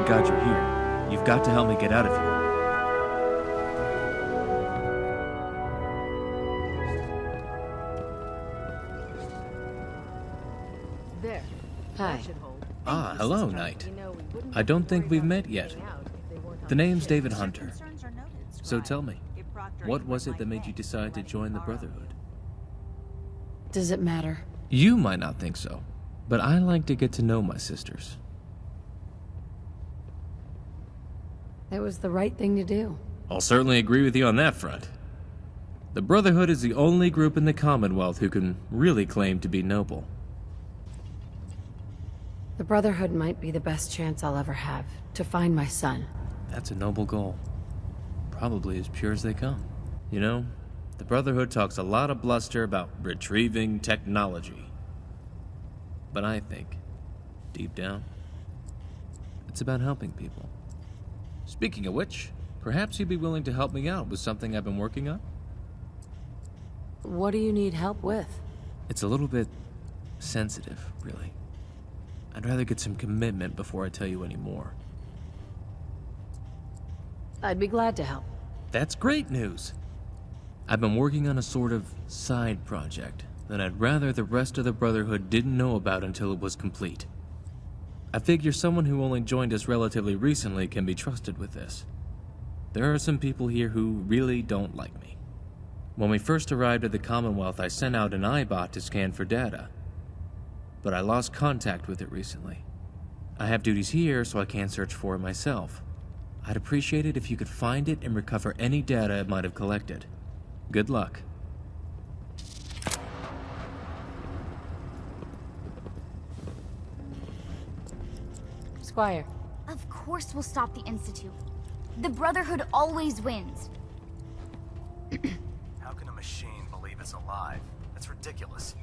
God you're here. You've got to help me get out of here. There. Hi. Ah, hello, Knight. I don't think we've met yet. The name's David Hunter. So tell me, what was it that made you decide to join the Brotherhood? Does it matter? You might not think so, but I like to get to know my sisters. It was the right thing to do. I'll certainly agree with you on that front. The Brotherhood is the only group in the Commonwealth who can really claim to be noble. The Brotherhood might be the best chance I'll ever have to find my son. That's a noble goal. Probably as pure as they come. You know, the Brotherhood talks a lot of bluster about retrieving technology. But I think, deep down, it's about helping people. Speaking of which, perhaps you'd be willing to help me out with something I've been working on? What do you need help with? It's a little bit sensitive, really. I'd rather get some commitment before I tell you any more. I'd be glad to help. That's great news! I've been working on a sort of side project that I'd rather the rest of the Brotherhood didn't know about until it was complete. I figure someone who only joined us relatively recently can be trusted with this. There are some people here who really don't like me. When we first arrived at the Commonwealth, I sent out an iBot to scan for data. But I lost contact with it recently. I have duties here, so I can't search for it myself. I'd appreciate it if you could find it and recover any data it might have collected. Good luck. Squire. Of course we'll stop the Institute. The Brotherhood always wins. How can a machine believe it's alive? That's ridiculous.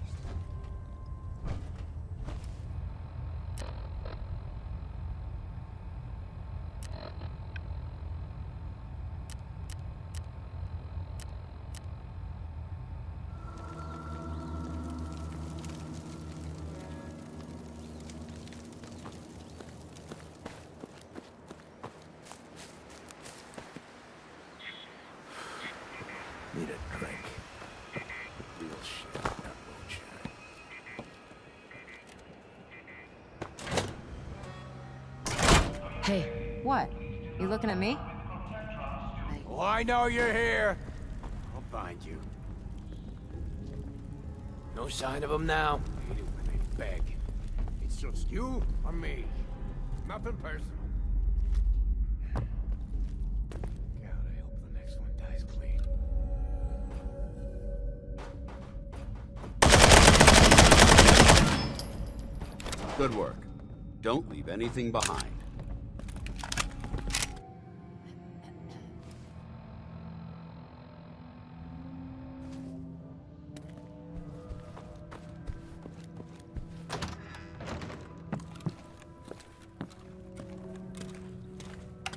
Need a drink. Real shit, not moonshine. Hey. What? You looking at me? Oh, I know you're here. I'll find you. No sign of him now. I hate it when they beg. It's just you or me. Nothing personal. God, I hope the next one dies clean. Good work. Don't leave anything behind.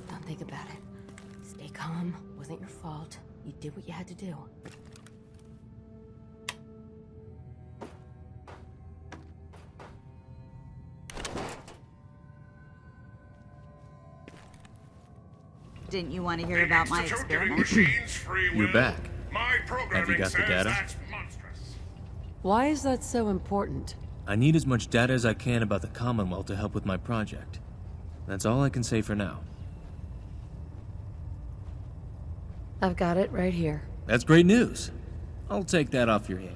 Don't think about it. Stay calm. Wasn't your fault. You did what you had to do. Didn't you want to hear about my experiment? You're back. Have you got the data? Why is that so important? I need as much data as I can about the Commonwealth to help with my project. That's all I can say for now. I've got it right here. That's great news. I'll take that off your hands.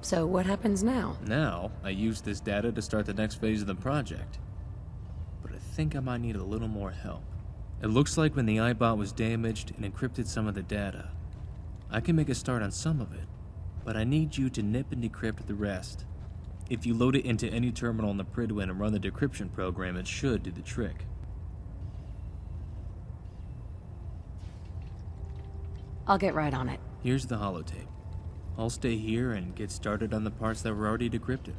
So what happens now? Now, I use this data to start the next phase of the project. But I think I might need a little more help. It looks like when the iBot was damaged and encrypted some of the data. I can make a start on some of it, but I need you to nip and decrypt the rest. If you load it into any terminal in the Prydwen and run the decryption program, it should do the trick. I'll get right on it. Here's the holotape. I'll stay here and get started on the parts that were already decrypted.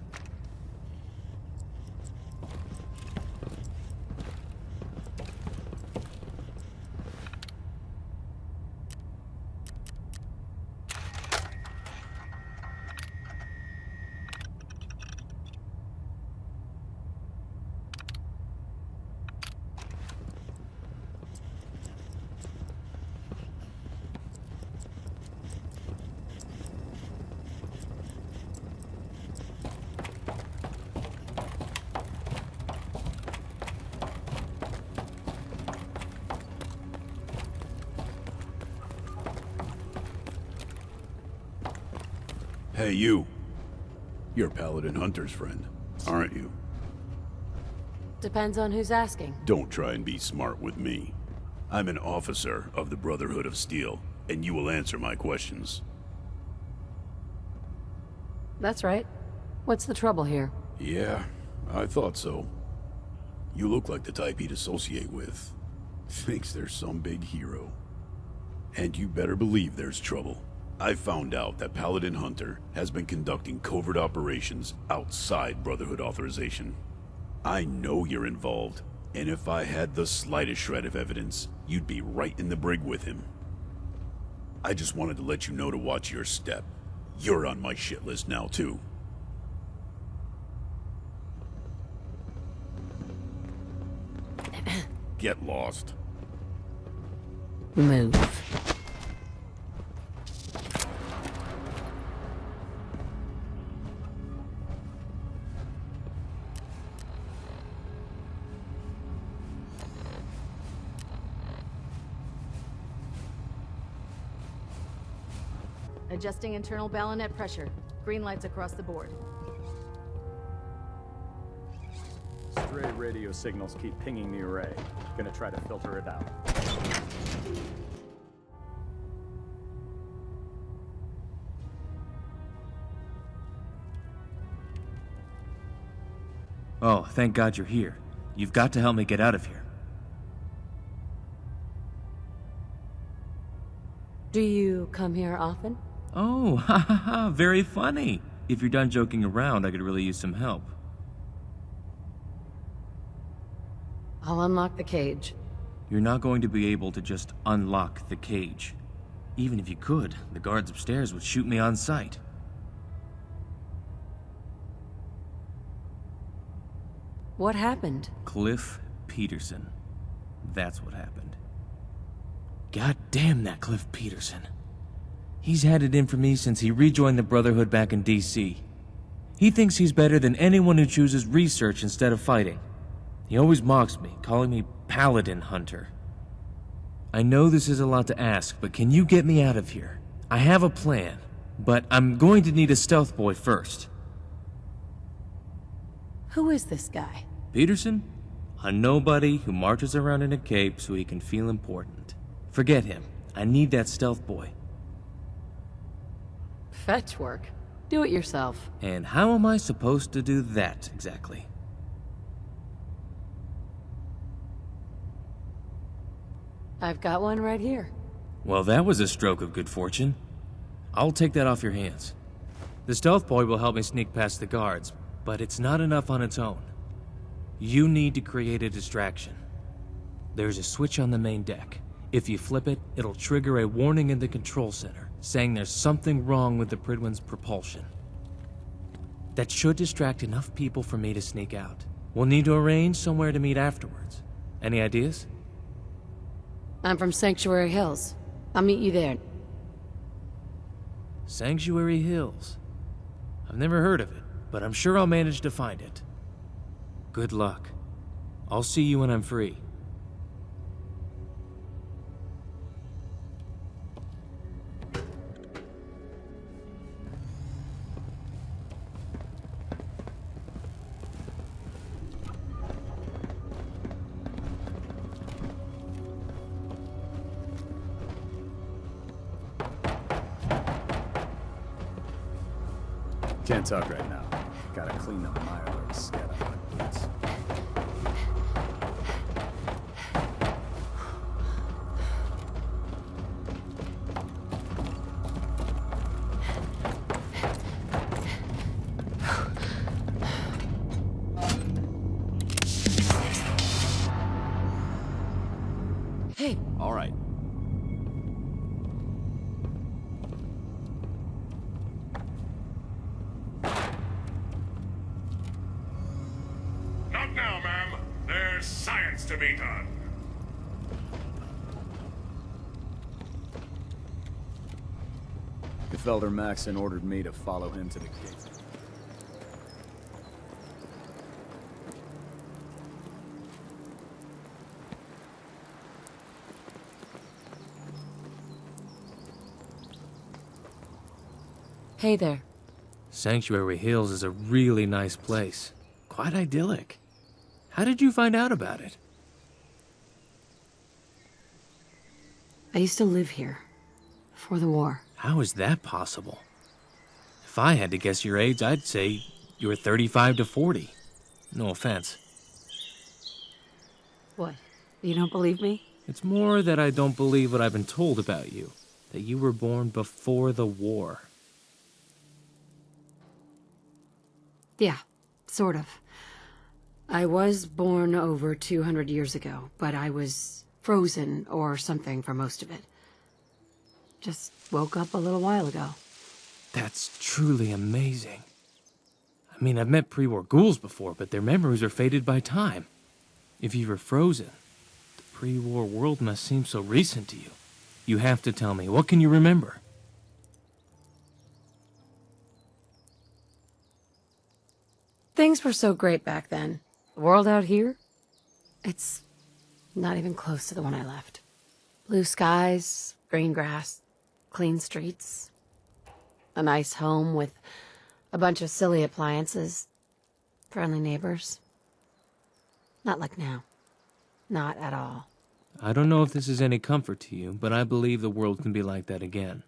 Hey, you. You're Paladin Hunter's friend, aren't you? Depends on who's asking. Don't try and be smart with me. I'm an officer of the Brotherhood of Steel, and you will answer my questions. That's right. What's the trouble here? Yeah, I thought so. You look like the type he'd associate with. Thinks there's some big hero. And you better believe there's trouble. I found out that Paladin Hunter has been conducting covert operations outside Brotherhood authorization. I know you're involved, and if I had the slightest shred of evidence, you'd be right in the brig with him. I just wanted to let you know to watch your step. You're on my shit list now, too. Get lost. Move. Adjusting internal bayonet pressure. Green lights across the board. Stray radio signals keep pinging the array. Gonna try to filter it out. Oh, thank God you're here. You've got to help me get out of here. Do you come here often? Oh, ha ha ha, very funny. If you're done joking around, I could really use some help. I'll unlock the cage. You're not going to be able to just unlock the cage. Even if you could, the guards upstairs would shoot me on sight. What happened? Cliff Peterson. That's what happened. God damn that Cliff Peterson. He's had it in for me since he rejoined the Brotherhood back in DC. He thinks he's better than anyone who chooses research instead of fighting. He always mocks me, calling me Paladin Hunter. I know this is a lot to ask, but can you get me out of here? I have a plan, but I'm going to need a stealth boy first. Who is this guy? Peterson? A nobody who marches around in a cape so he can feel important. Forget him. I need that stealth boy. Fetch work. Do it yourself. And how am I supposed to do that, exactly? I've got one right here. Well, that was a stroke of good fortune. I'll take that off your hands. The stealth boy will help me sneak past the guards, but it's not enough on its own. You need to create a distraction. There's a switch on the main deck. If you flip it, it'll trigger a warning in the control center, saying there's something wrong with the Prydwen's propulsion. That should distract enough people for me to sneak out. We'll need to arrange somewhere to meet afterwards. Any ideas? I'm from Sanctuary Hills. I'll meet you there. Sanctuary Hills. I've never heard of it, but I'm sure I'll manage to find it. Good luck. I'll see you when I'm free. Can't talk right now. Gotta clean up my alerts. Scat out my boots. Hey. All right. Not now, ma'am. There's science to be done. If Elder Maxon ordered me to follow him to the gate. Hey there. Sanctuary Hills is a really nice place. Quite idyllic. How did you find out about it? I used to live here. Before the war. How is that possible? If I had to guess your age, I'd say you were 35 to 40. No offense. What? You don't believe me? It's more that I don't believe what I've been told about you. That you were born before the war. Yeah, sort of. I was born over 200 years ago, but I was frozen or something for most of it. Just woke up a little while ago. That's truly amazing. I mean, I've met pre-war ghouls before, but their memories are faded by time. If you were frozen, the pre-war world must seem so recent to you. You have to tell me, what can you remember? Things were so great back then. The world out here? It's not even close to the one I left. Blue skies, green grass, clean streets. A nice home with a bunch of silly appliances. Friendly neighbors. Not like now. Not at all. I don't know if this is any comfort to you, but I believe the world can be like that again.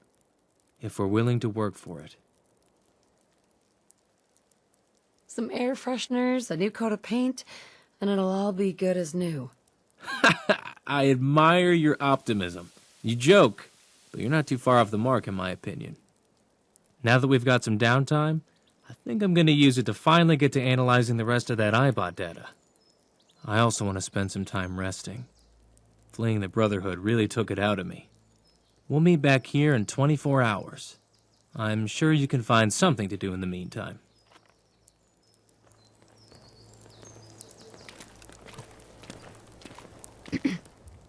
If we're willing to work for it. Some air fresheners, a new coat of paint, and it'll all be good as new. I admire your optimism. You joke, but you're not too far off the mark in my opinion. Now that we've got some downtime, I think I'm going to use it to finally get to analyzing the rest of that iBot data. I also want to spend some time resting. Fleeing the Brotherhood really took it out of me. We'll meet back here in 24 hours. I'm sure you can find something to do in the meantime.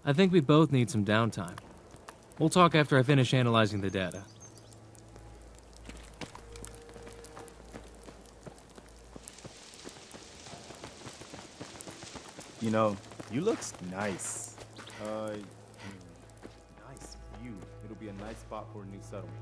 I think we both need some downtime. We'll talk after I finish analyzing the data. You know, you looks nice. Nice view. It'll be a nice spot for a new settlement.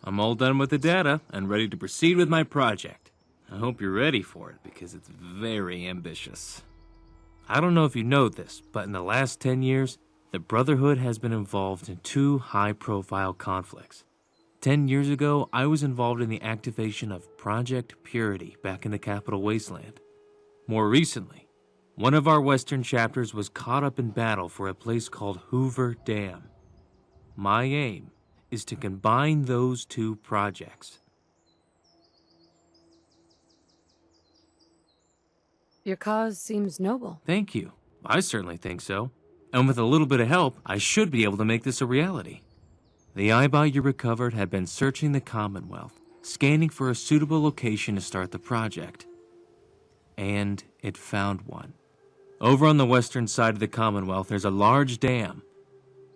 I'm all done with the data and ready to proceed with my project. I hope you're ready for it because it's very ambitious. I don't know if you know this, but in the last 10 years, the Brotherhood has been involved in 2 high-profile conflicts. 10 years ago, I was involved in the activation of Project Purity back in the capital Wasteland. More recently, one of our western chapters was caught up in battle for a place called Hoover Dam. My aim is to combine those 2 projects. Your cause seems noble. Thank you. I certainly think so. And with a little bit of help, I should be able to make this a reality. The iBot you recovered had been searching the Commonwealth, scanning for a suitable location to start the project. And it found one. Over on the western side of the Commonwealth, there's a large dam,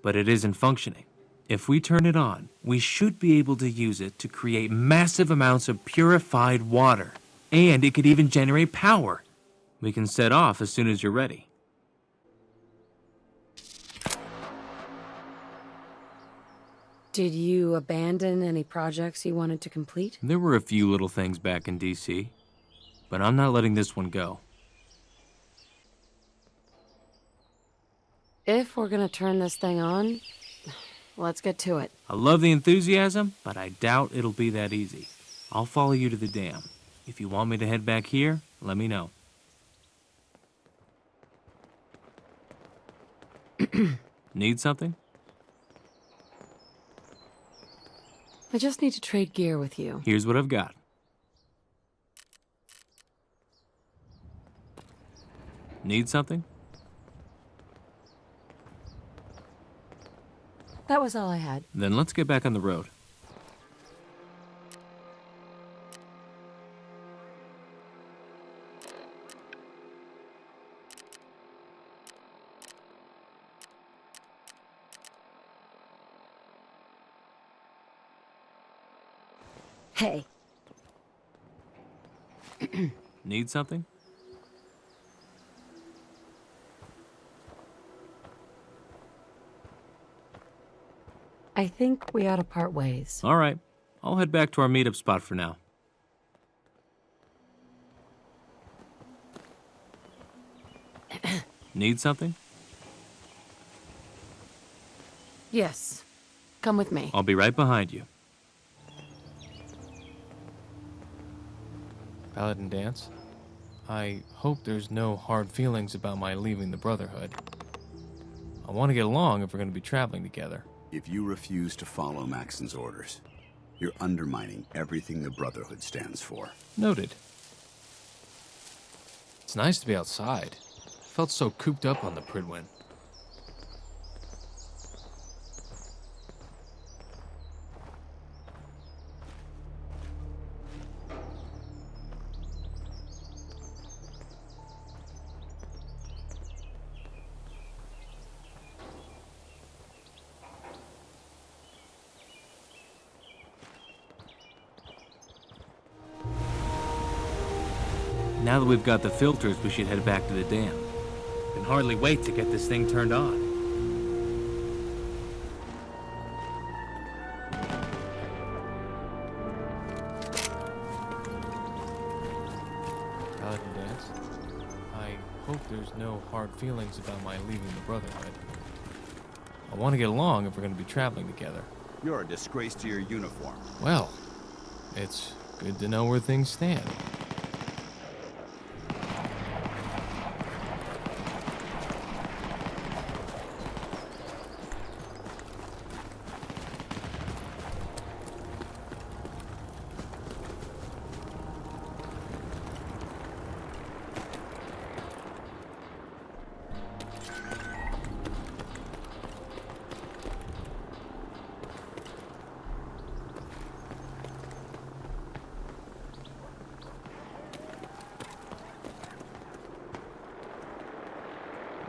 but it isn't functioning. If we turn it on, we should be able to use it to create massive amounts of purified water. And it could even generate power. We can set off as soon as you're ready. Did you abandon any projects you wanted to complete? There were a few little things back in DC, but I'm not letting this one go. If we're gonna turn this thing on, let's get to it. I love the enthusiasm, but I doubt it'll be that easy. I'll follow you to the dam. If you want me to head back here, let me know. Need something? I just need to trade gear with you. Here's what I've got. Need something? That was all I had. Then let's get back on the road. Hey. Need something? I think we ought to part ways. All right. I'll head back to our meetup spot for now. Need something? Yes. Come with me. I'll be right behind you. Paladin Dance? I hope there's no hard feelings about my leaving the Brotherhood. I want to get along if we're going to be traveling together. If you refuse to follow Maxon's orders, you're undermining everything the Brotherhood stands for. Noted. It's nice to be outside. I felt so cooped up on the Prydwen. Now that we've got the filters, we should head back to the dam. Can hardly wait to get this thing turned on. Paladin Dance? I hope there's no hard feelings about my leaving the Brotherhood. I want to get along if we're going to be traveling together. You're a disgrace to your uniform. Well, it's good to know where things stand.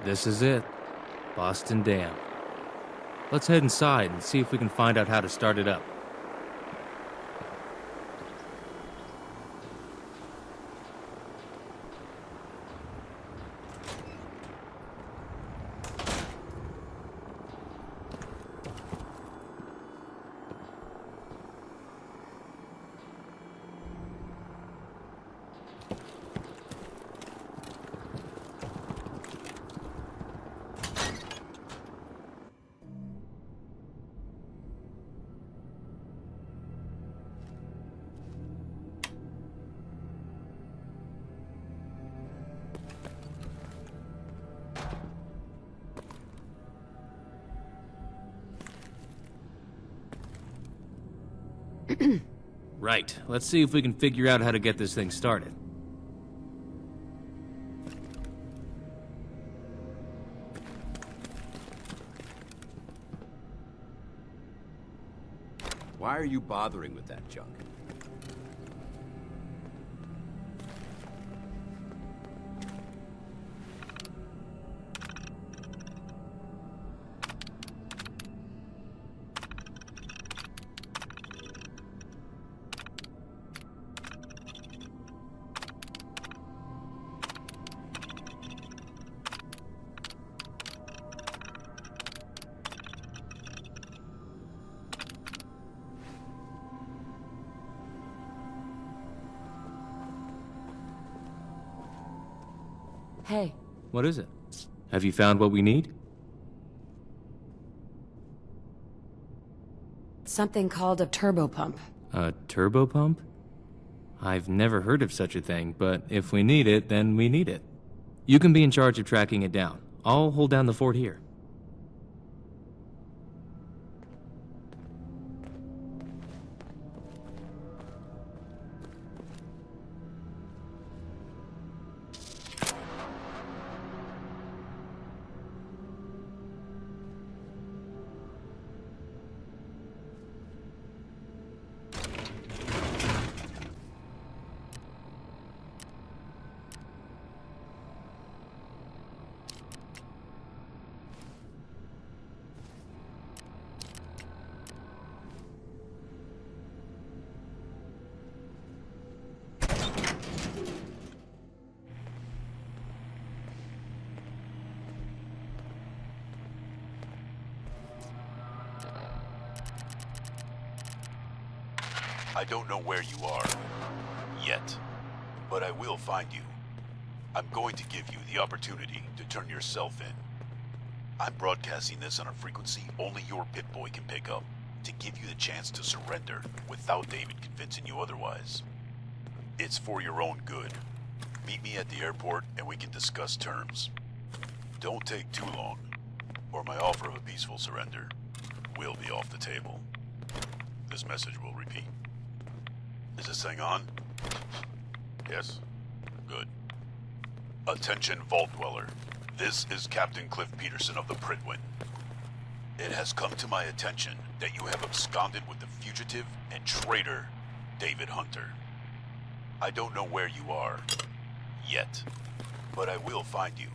This is it. Boston Dam. Let's head inside and see if we can find out how to start it up. Right. Let's see if we can figure out how to get this thing started. Why are you bothering with that junk? Hey. What is it? Have you found what we need? Something called a turbopump. A turbopump? I've never heard of such a thing, but if we need it, then we need it. You can be in charge of tracking it down. I'll hold down the fort here. I don't know where you are. Yet. But I will find you. I'm going to give you the opportunity to turn yourself in. I'm broadcasting this on a frequency only your Pip-Boy can pick up, to give you the chance to surrender without David convincing you otherwise. It's for your own good. Meet me at the airport and we can discuss terms. Don't take too long, or my offer of a peaceful surrender will be off the table. This message will repeat. Is this thing on? Yes? Good. Attention, Vault Dweller. This is Captain Cliff Peterson of the Prydwen. It has come to my attention that you have absconded with the fugitive and traitor, David Hunter. I don't know where you are, yet, but I will find you.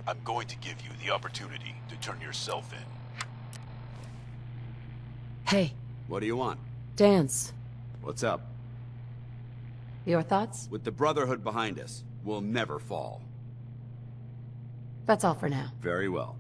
I'm going to give you the opportunity to turn yourself in. Hey, What do you want? Dance. What's up? Your thoughts? With the Brotherhood behind us, we'll never fall. That's all for now. Very well.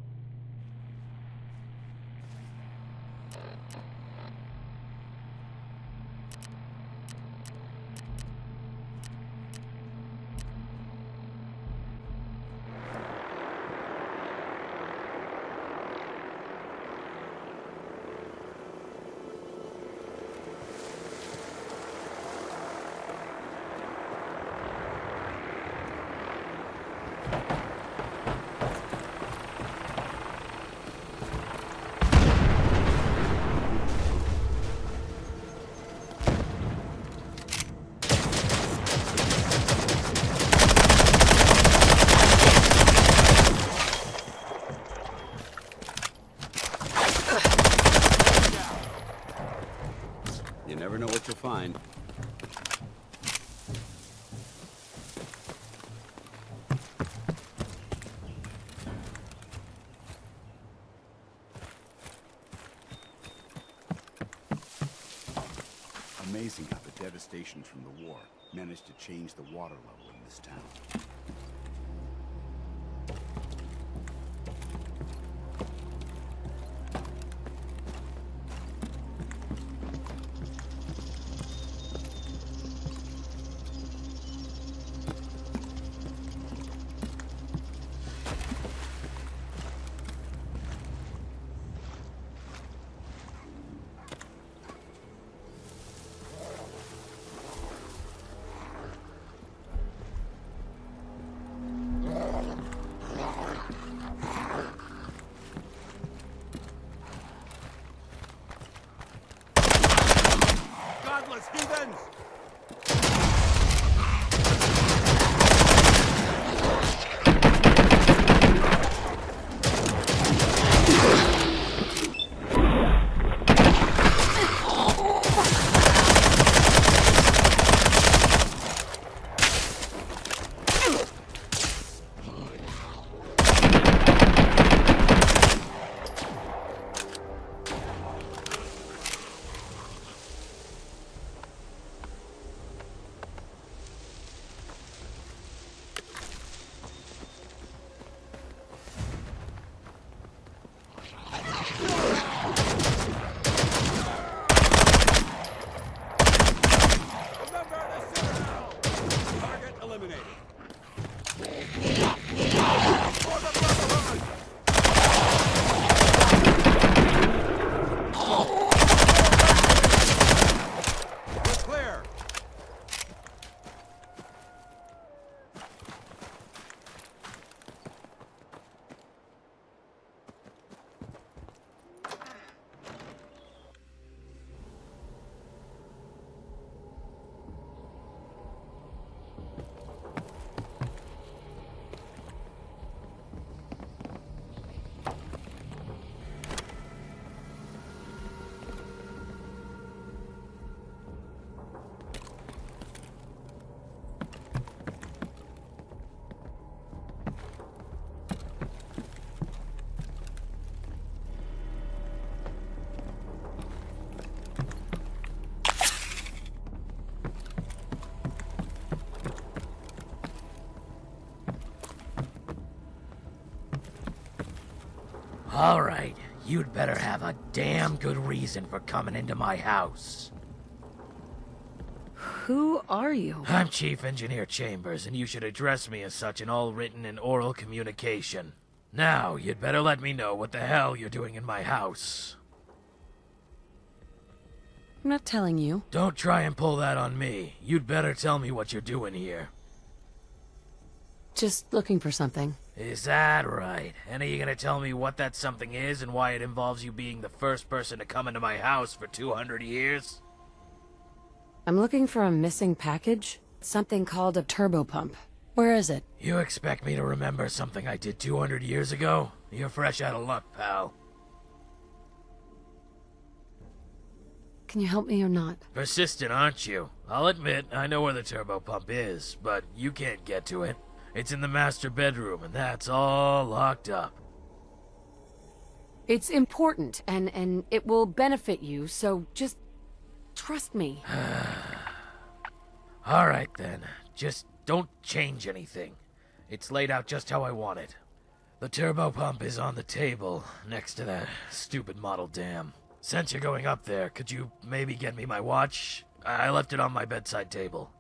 You never know what you'll find. Amazing how the devastation from the war managed to change the water level in this town. Godless heathens! All right, you'd better have a damn good reason for coming into my house. Who are you? I'm Chief Engineer Chambers, and you should address me as such in all written and oral communication. Now, you'd better let me know what the hell you're doing in my house. I'm not telling you. Don't try and pull that on me. You'd better tell me what you're doing here. Just looking for something. Is that right? And are you gonna tell me what that something is and why it involves you being the first person to come into my house for 200 years? I'm looking for a missing package. Something called a turbopump. Where is it? You expect me to remember something I did 200 years ago? You're fresh out of luck, pal. Can you help me or not? Persistent, aren't you? I'll admit, I know where the turbopump is, but you can't get to it. It's in the master bedroom, and that's all locked up. It's important, and it will benefit you, so just trust me. Alright then, just don't change anything. It's laid out just how I want it. The turbopump is on the table, next to that stupid model dam. Since you're going up there, could you maybe get me my watch? I left it on my bedside table.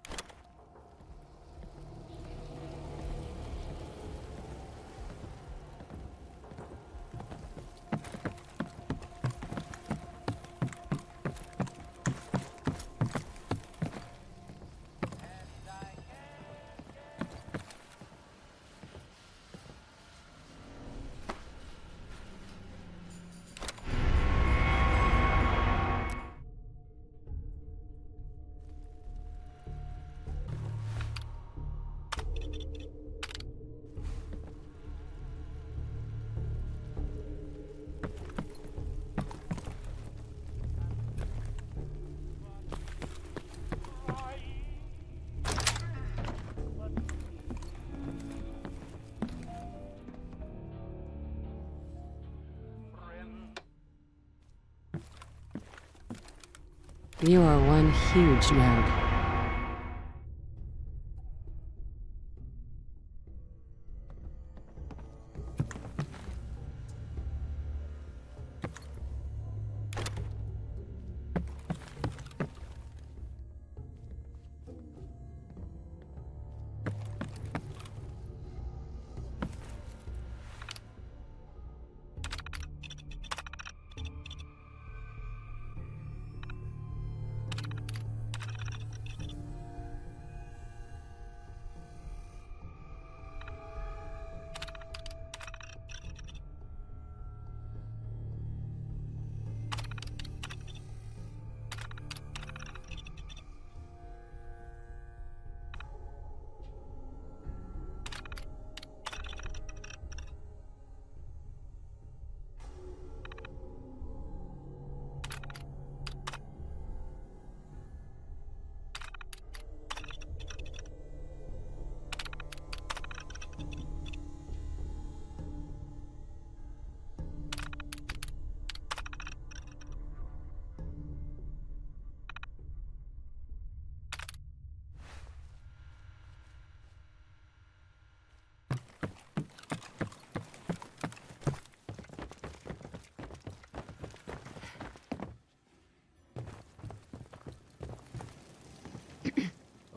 You are one huge nerd.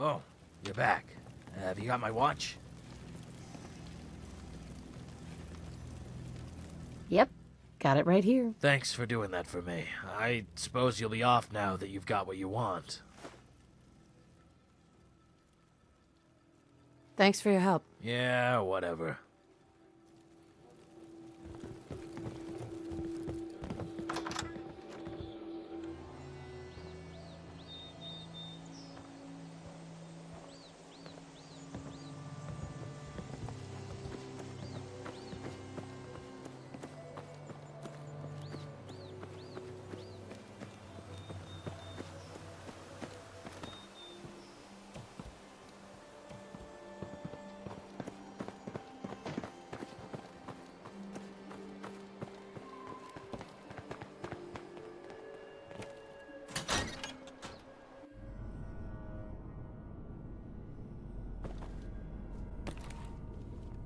Oh, you're back. Have you got my watch? Yep, got it right here. Thanks for doing that for me. I suppose you'll be off now that you've got what you want. Thanks for your help. Yeah, whatever.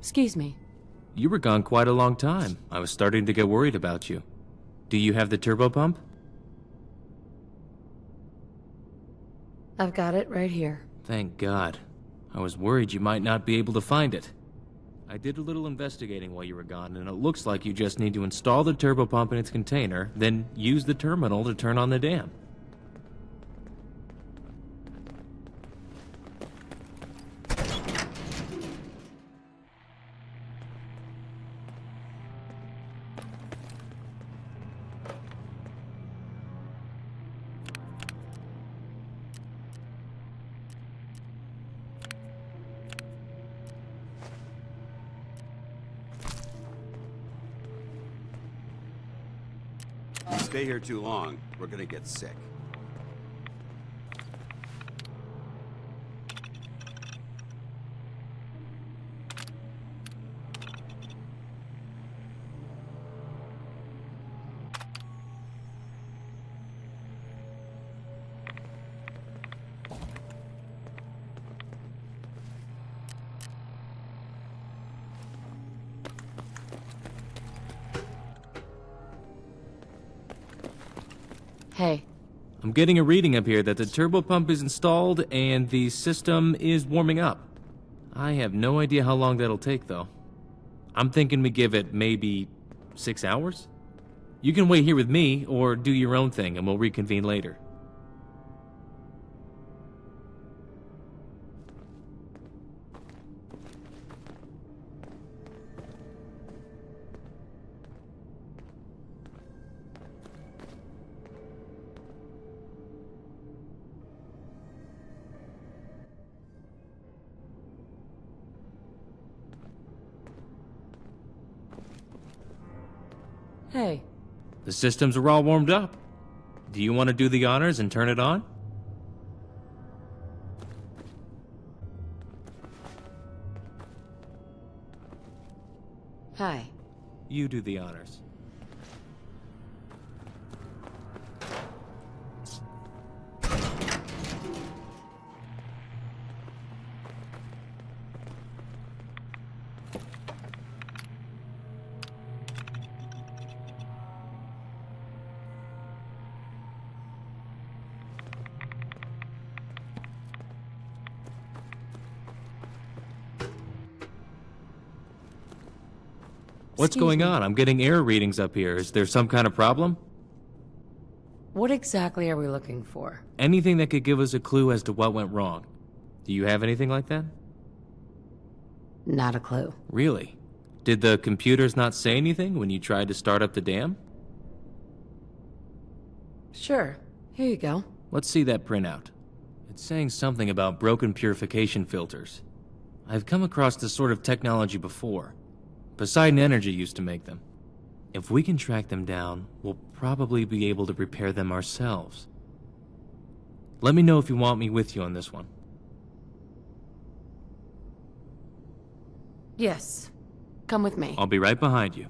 Excuse me. You were gone quite a long time. I was starting to get worried about you. Do you have the turbopump? I've got it right here. Thank God. I was worried you might not be able to find it. I did a little investigating while you were gone, and it looks like you just need to install the turbopump in its container, then use the terminal to turn on the dam. Stay here too long, we're gonna get sick. Hey. I'm getting a reading up here that the turbopump is installed and the system is warming up. I have no idea how long that'll take, though. I'm thinking we give it maybe 6 hours? You can wait here with me, or do your own thing, and we'll reconvene later. Hey. The systems are all warmed up. Do you want to do the honors and turn it on? Hi. You do the honors. What's going on? I'm getting error readings up here. Is there some kind of problem? What exactly are we looking for? Anything that could give us a clue as to what went wrong. Do you have anything like that? Not a clue. Really? Did the computers not say anything when you tried to start up the dam? Sure. Here you go. Let's see that printout. It's saying something about broken purification filters. I've come across this sort of technology before. Poseidon Energy used to make them. If we can track them down, we'll probably be able to repair them ourselves. Let me know if you want me with you on this one. Yes. Come with me. I'll be right behind you.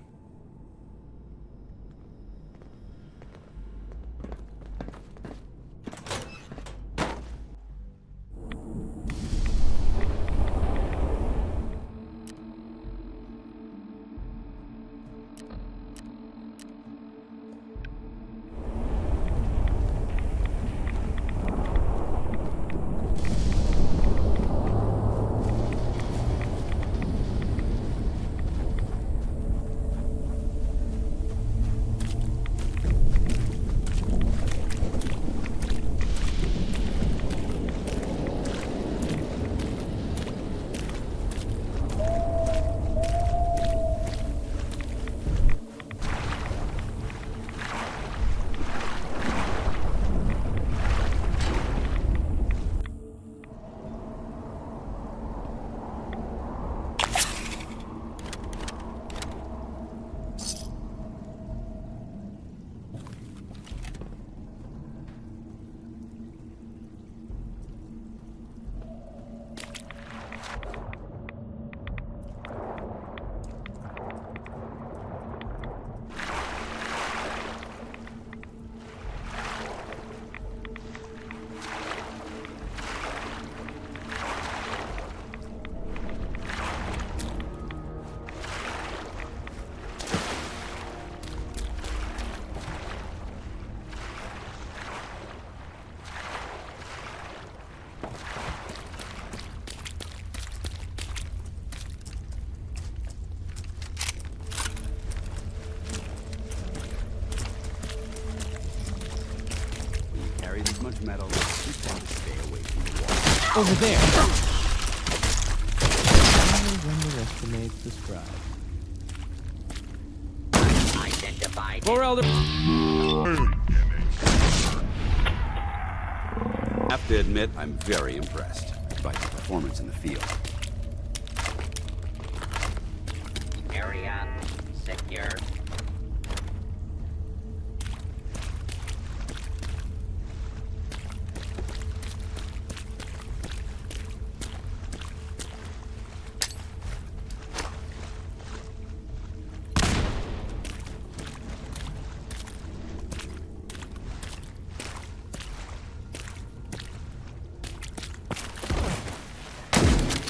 Over there! Never underestimate the Scribe. Identified. For Elder... I have to admit, I'm very impressed by your performance in the field. Area secure.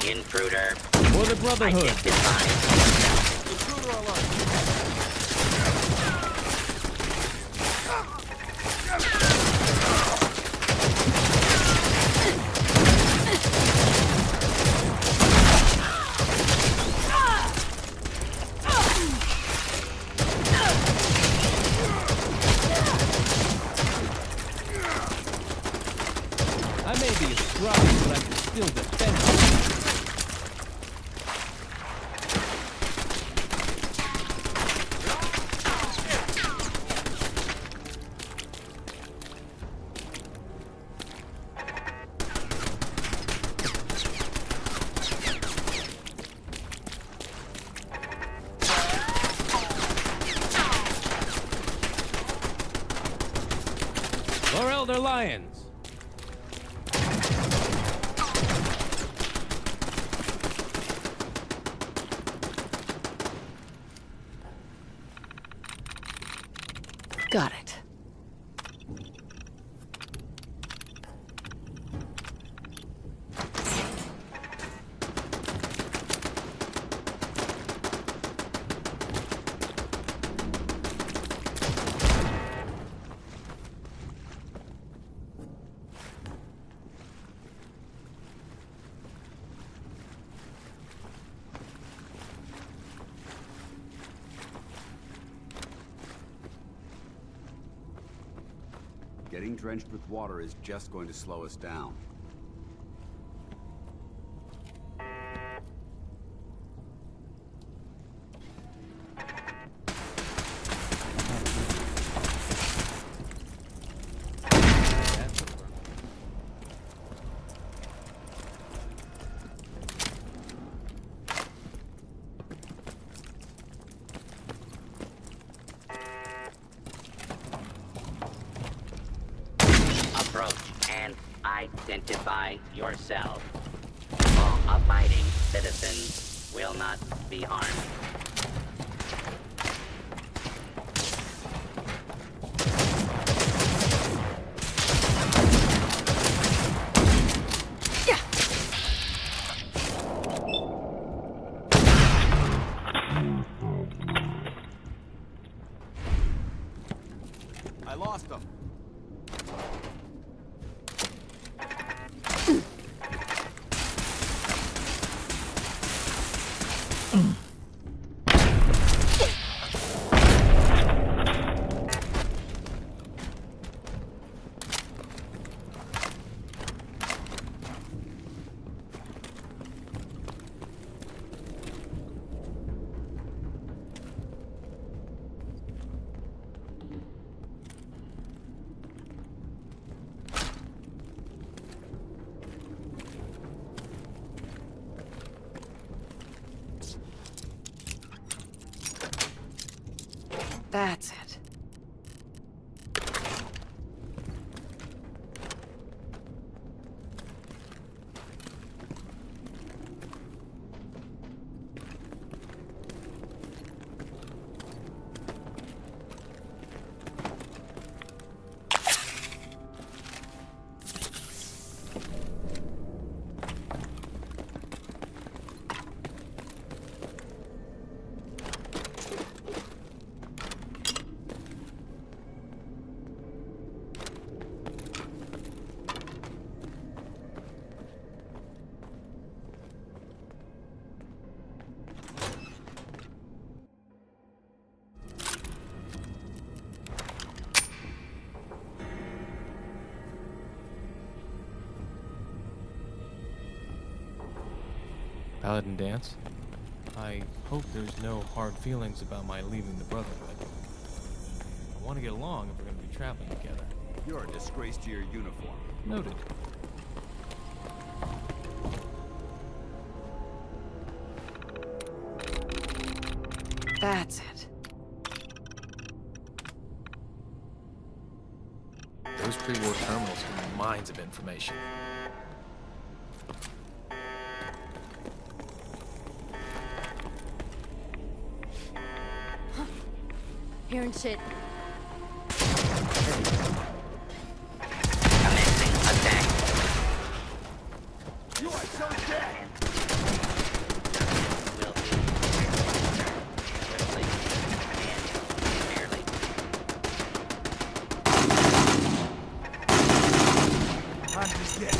Intruder. For the Brotherhood. Intruder alert. I may be a Scribe, but I can still defend you. For Elder Lyons. Got it. Getting drenched with water is just going to slow us down. Approach and identify yourself. All abiding citizens will not be harmed. I lost them. That's it. Paladin dance? I hope there's no hard feelings about my leaving the Brotherhood. I want to get along if we're going to be traveling together. You're a disgrace to your uniform. Noted. That's it. Those pre-war terminals can be mines of information. Hearing shit. Commencing attack. You are so dead! Will be swiftly and fairly. I'm just dead.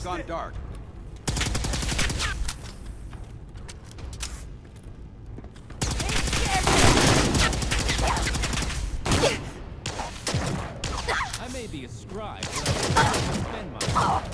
Gone dark. I may be a scribe, but I can defend myself.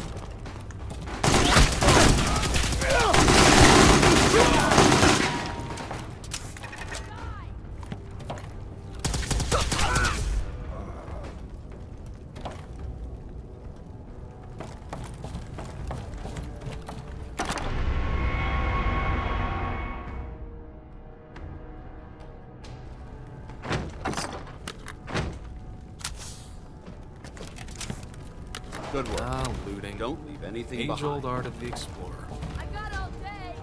Good work. Ah, looting. Don't leave anything behind. Age-old art of the explorer. I got all day.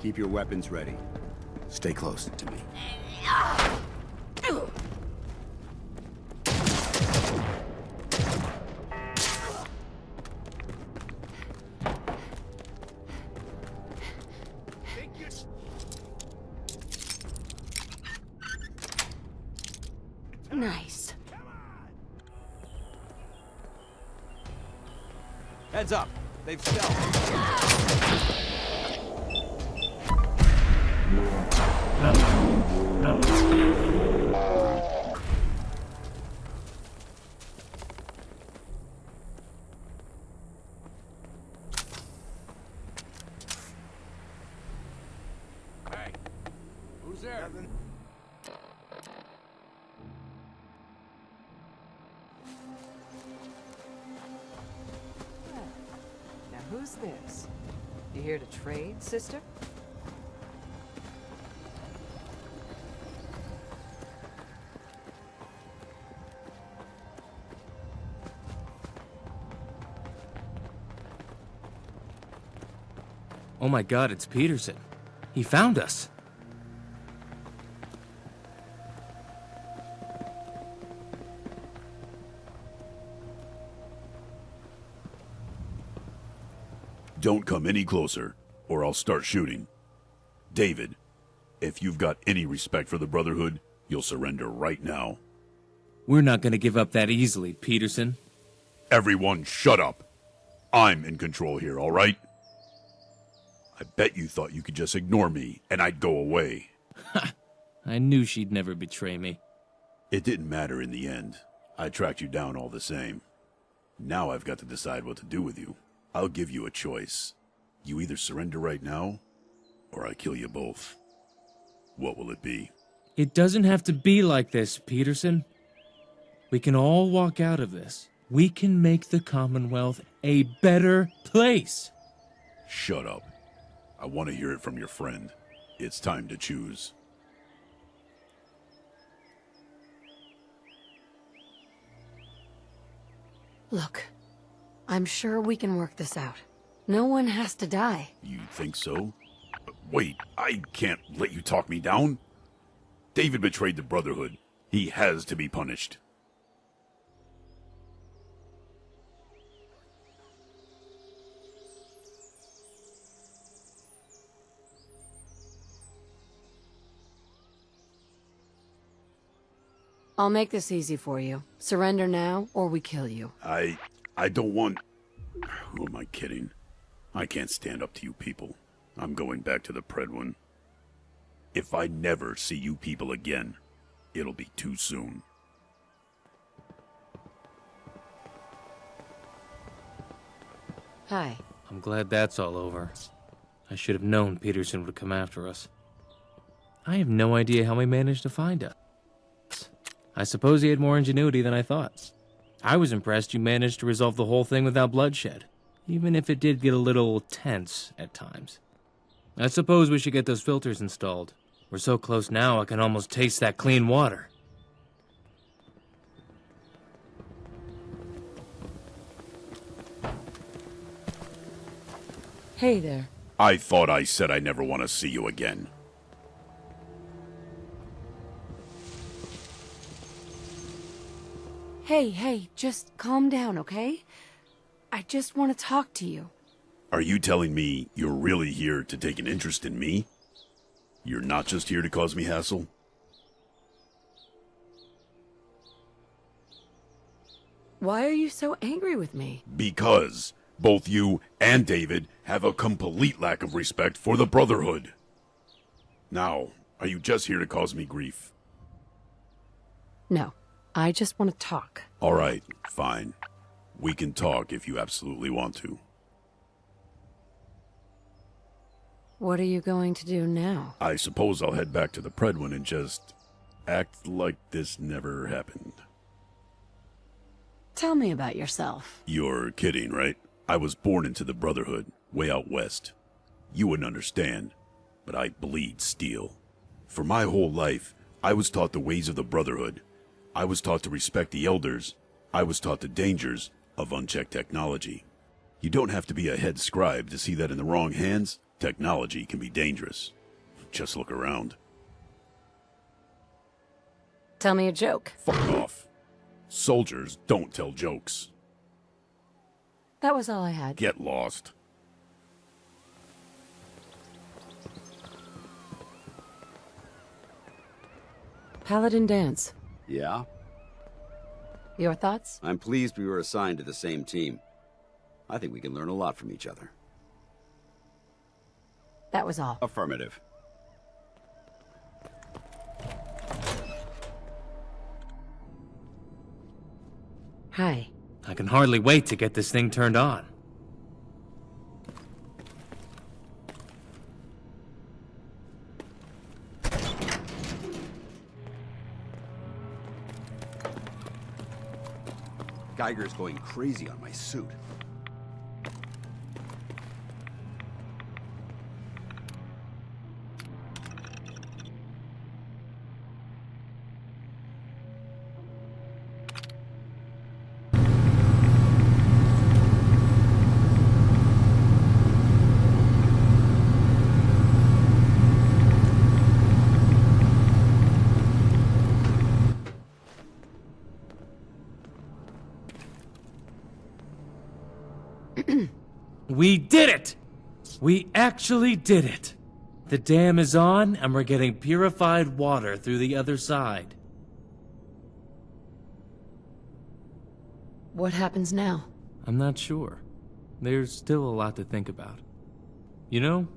Keep your weapons ready. Stay close to me. Nice. Heads up. They've stealthed. Hey, who's there? Nothing. Now who's this? You here to trade, sister? Oh my god, it's Peterson. He found us. Don't come any closer, or I'll start shooting. David, if you've got any respect for the Brotherhood, you'll surrender right now. We're not gonna give up that easily, Peterson. Everyone shut up. I'm in control here, all right? I bet you thought you could just ignore me, and I'd go away. Ha! I knew she'd never betray me. It didn't matter in the end. I tracked you down all the same. Now I've got to decide what to do with you. I'll give you a choice. You either surrender right now, or I kill you both. What will it be? It doesn't have to be like this, Peterson. We can all walk out of this, we can make the Commonwealth a better place. Shut up. I want to hear it from your friend. It's time to choose. Look, I'm sure we can work this out. No one has to die. You think so? Wait, I can't let you talk me down. David betrayed the Brotherhood. He has to be punished. I'll make this easy for you. Surrender now, or we kill you. I don't want... Who am I kidding? I can't stand up to you people. I'm going back to the Prydwen. If I never see you people again, it'll be too soon. Hi. I'm glad that's all over. I should have known Peterson would come after us. I have no idea how he managed to find us. I suppose he had more ingenuity than I thought. I was impressed you managed to resolve the whole thing without bloodshed, even if it did get a little tense at times. I suppose we should get those filters installed. We're so close now I can almost taste that clean water. Hey there. I thought I said I never want to see you again. Hey, just calm down, okay? I just want to talk to you. Are you telling me you're really here to take an interest in me? You're not just here to cause me hassle? Why are you so angry with me? Because both you and David have a complete lack of respect for the Brotherhood. Now, are you just here to cause me grief? No, I just want to talk. All right, fine. We can talk if you absolutely want to. What are you going to do now? I suppose I'll head back to the Prydwen and just act like this never happened. Tell me about yourself. You're kidding, right? I was born into the Brotherhood, way out west. You wouldn't understand, but I bleed steel. For my whole life, I was taught the ways of the Brotherhood. I was taught to respect the elders. I was taught the dangers of unchecked technology. You don't have to be a head scribe to see that in the wrong hands, technology can be dangerous. Just look around. Tell me a joke. Fuck off. Soldiers don't tell jokes. That was all I had. Get lost. Paladin dance. Yeah? Your thoughts? I'm pleased we were assigned to the same team. I think we can learn a lot from each other. That was all. Affirmative. Hi. I can hardly wait to get this thing turned on. Geiger's going crazy on my suit. We did it! We actually did it! The dam is on, and we're getting purified water through the other side. What happens now? I'm not sure. There's still a lot to think about. You know,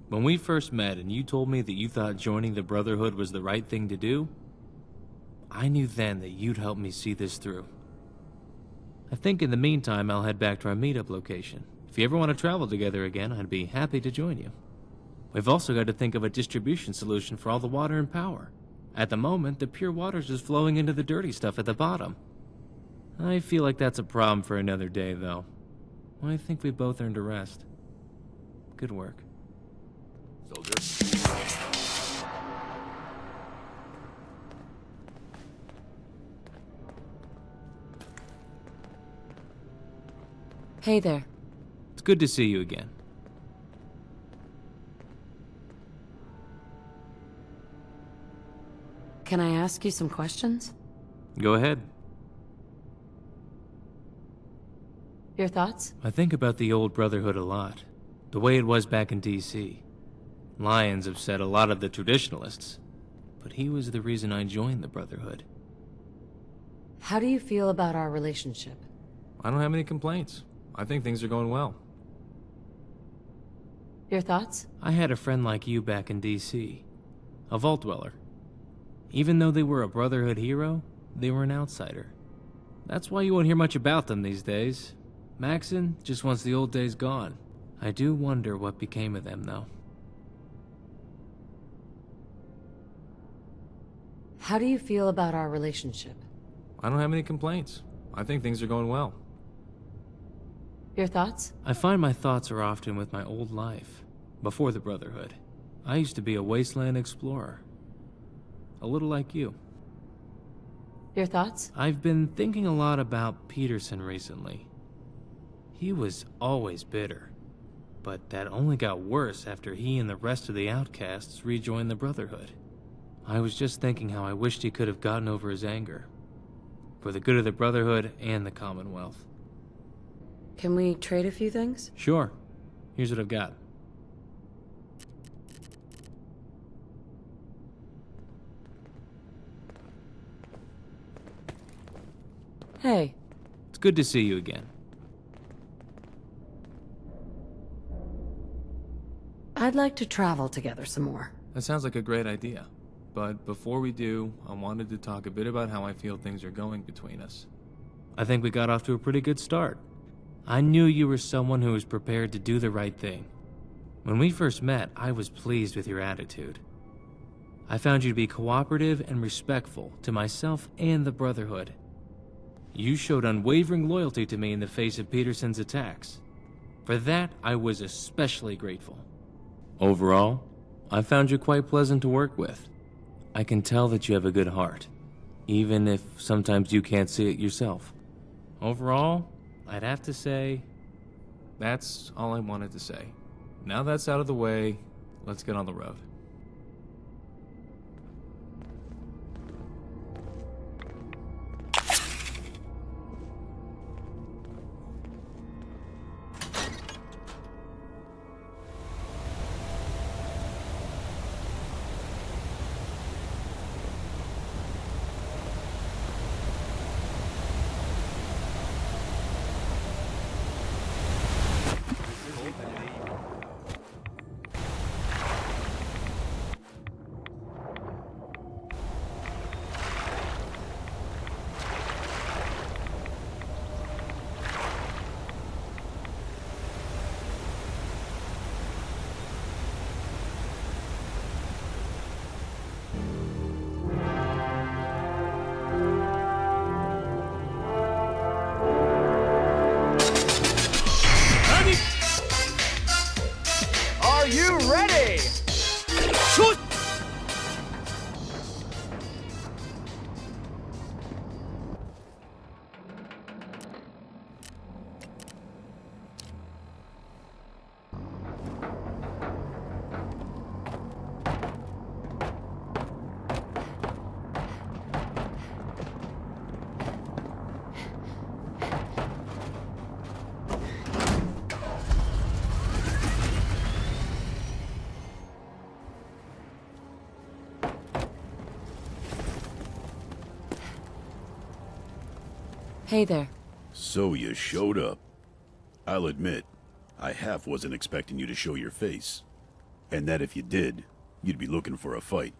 when we first met and you told me that you thought joining the Brotherhood was the right thing to do, I knew then that you'd help me see this through. I think in the meantime I'll head back to our meetup location. If you ever want to travel together again, I'd be happy to join you. We've also got to think of a distribution solution for all the water and power. At the moment, the pure water is just flowing into the dirty stuff at the bottom. I feel like that's a problem for another day, though. I think we both earned a rest. Good work. Soldier. Hey there. It's good to see you again. Can I ask you some questions? Go ahead. Your thoughts? I think about the old Brotherhood a lot. The way it was back in DC. Lyons upset a lot of the traditionalists, but he was the reason I joined the Brotherhood. How do you feel about our relationship? I don't have any complaints. I think things are going well. Your thoughts? I had a friend like you back in DC. A vault dweller. Even though they were a Brotherhood hero, they were an outsider. That's why you won't hear much about them these days. Maxon just wants the old days gone. I do wonder what became of them, though. How do you feel about our relationship? I don't have any complaints. I think things are going well. Your thoughts? I find my thoughts are often with my old life, before the Brotherhood. I used to be a Wasteland explorer. A little like you. Your thoughts? I've been thinking a lot about Peterson recently. He was always bitter, but that only got worse after he and the rest of the outcasts rejoined the Brotherhood. I was just thinking how I wished he could have gotten over his anger, for the good of the Brotherhood and the Commonwealth. Can we trade a few things? Sure. Here's what I've got. Hey. It's good to see you again. I'd like to travel together some more. That sounds like a great idea. But before we do, I wanted to talk a bit about how I feel things are going between us. I think we got off to a pretty good start. I knew you were someone who was prepared to do the right thing. When we first met, I was pleased with your attitude. I found you to be cooperative and respectful to myself and the Brotherhood. You showed unwavering loyalty to me in the face of Peterson's attacks. For that, I was especially grateful. Overall, I found you quite pleasant to work with. I can tell that you have a good heart, even if sometimes you can't see it yourself. Overall, I'd have to say, that's all I wanted to say. Now that's out of the way, let's get on the road. Are you ready? Shoot! Hey there. So you showed up. I'll admit, I half wasn't expecting you to show your face. And that if you did, you'd be looking for a fight.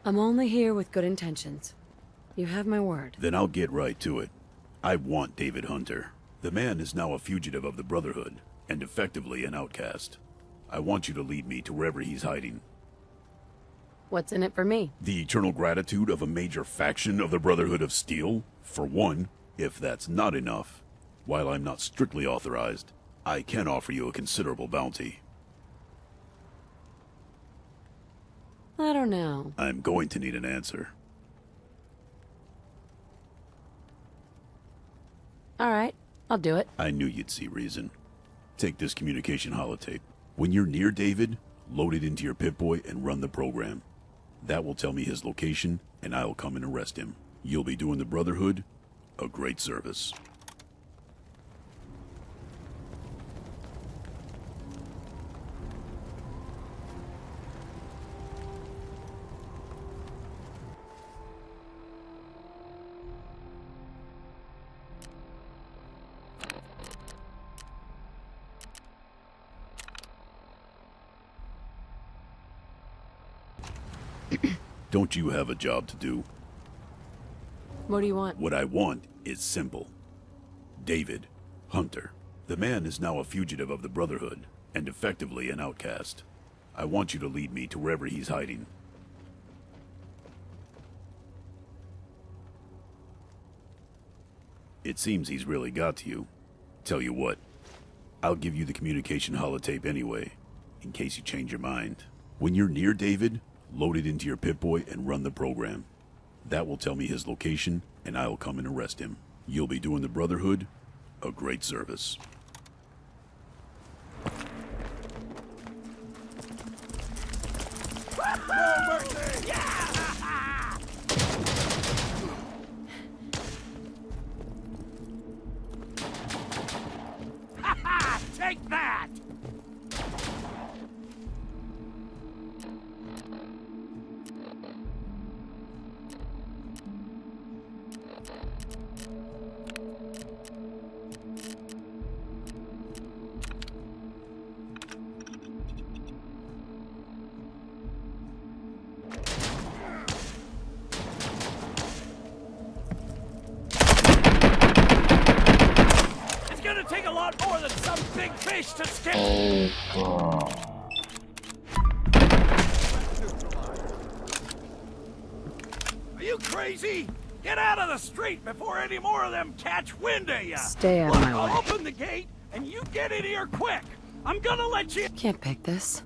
I'm only here with good intentions. You have my word. Then I'll get right to it. I want David Hunter. The man is now a fugitive of the Brotherhood, and effectively an outcast. I want you to lead me to wherever he's hiding. What's in it for me? The eternal gratitude of a major faction of the Brotherhood of Steel, for one. If that's not enough, while I'm not strictly authorized, I can offer you a considerable bounty. I don't know. I'm going to need an answer. All right, I'll do it. I knew you'd see reason. Take this communication holotape. When you're near David, load it into your Pip-Boy and run the program. That will tell me his location, and I'll come and arrest him. You'll be doing the Brotherhood a great service. Don't you have a job to do? What do you want? What I want is simple. David, Hunter. The man is now a fugitive of the Brotherhood, and effectively an outcast. I want you to lead me to wherever he's hiding. It seems he's really got to you. Tell you what, I'll give you the communication holotape anyway, in case you change your mind. When you're near David, load it into your Pip-Boy and run the program. That will tell me his location, and I'll come and arrest him. You'll be doing the Brotherhood a great service. No mercy! Take that! Take a lot more than some big fish to skip. Are you crazy? Get out of the street before any more of them catch wind of you. Stay out of my way. I'll open the gate and you get in here quick. I'm gonna let you. Can't pick this.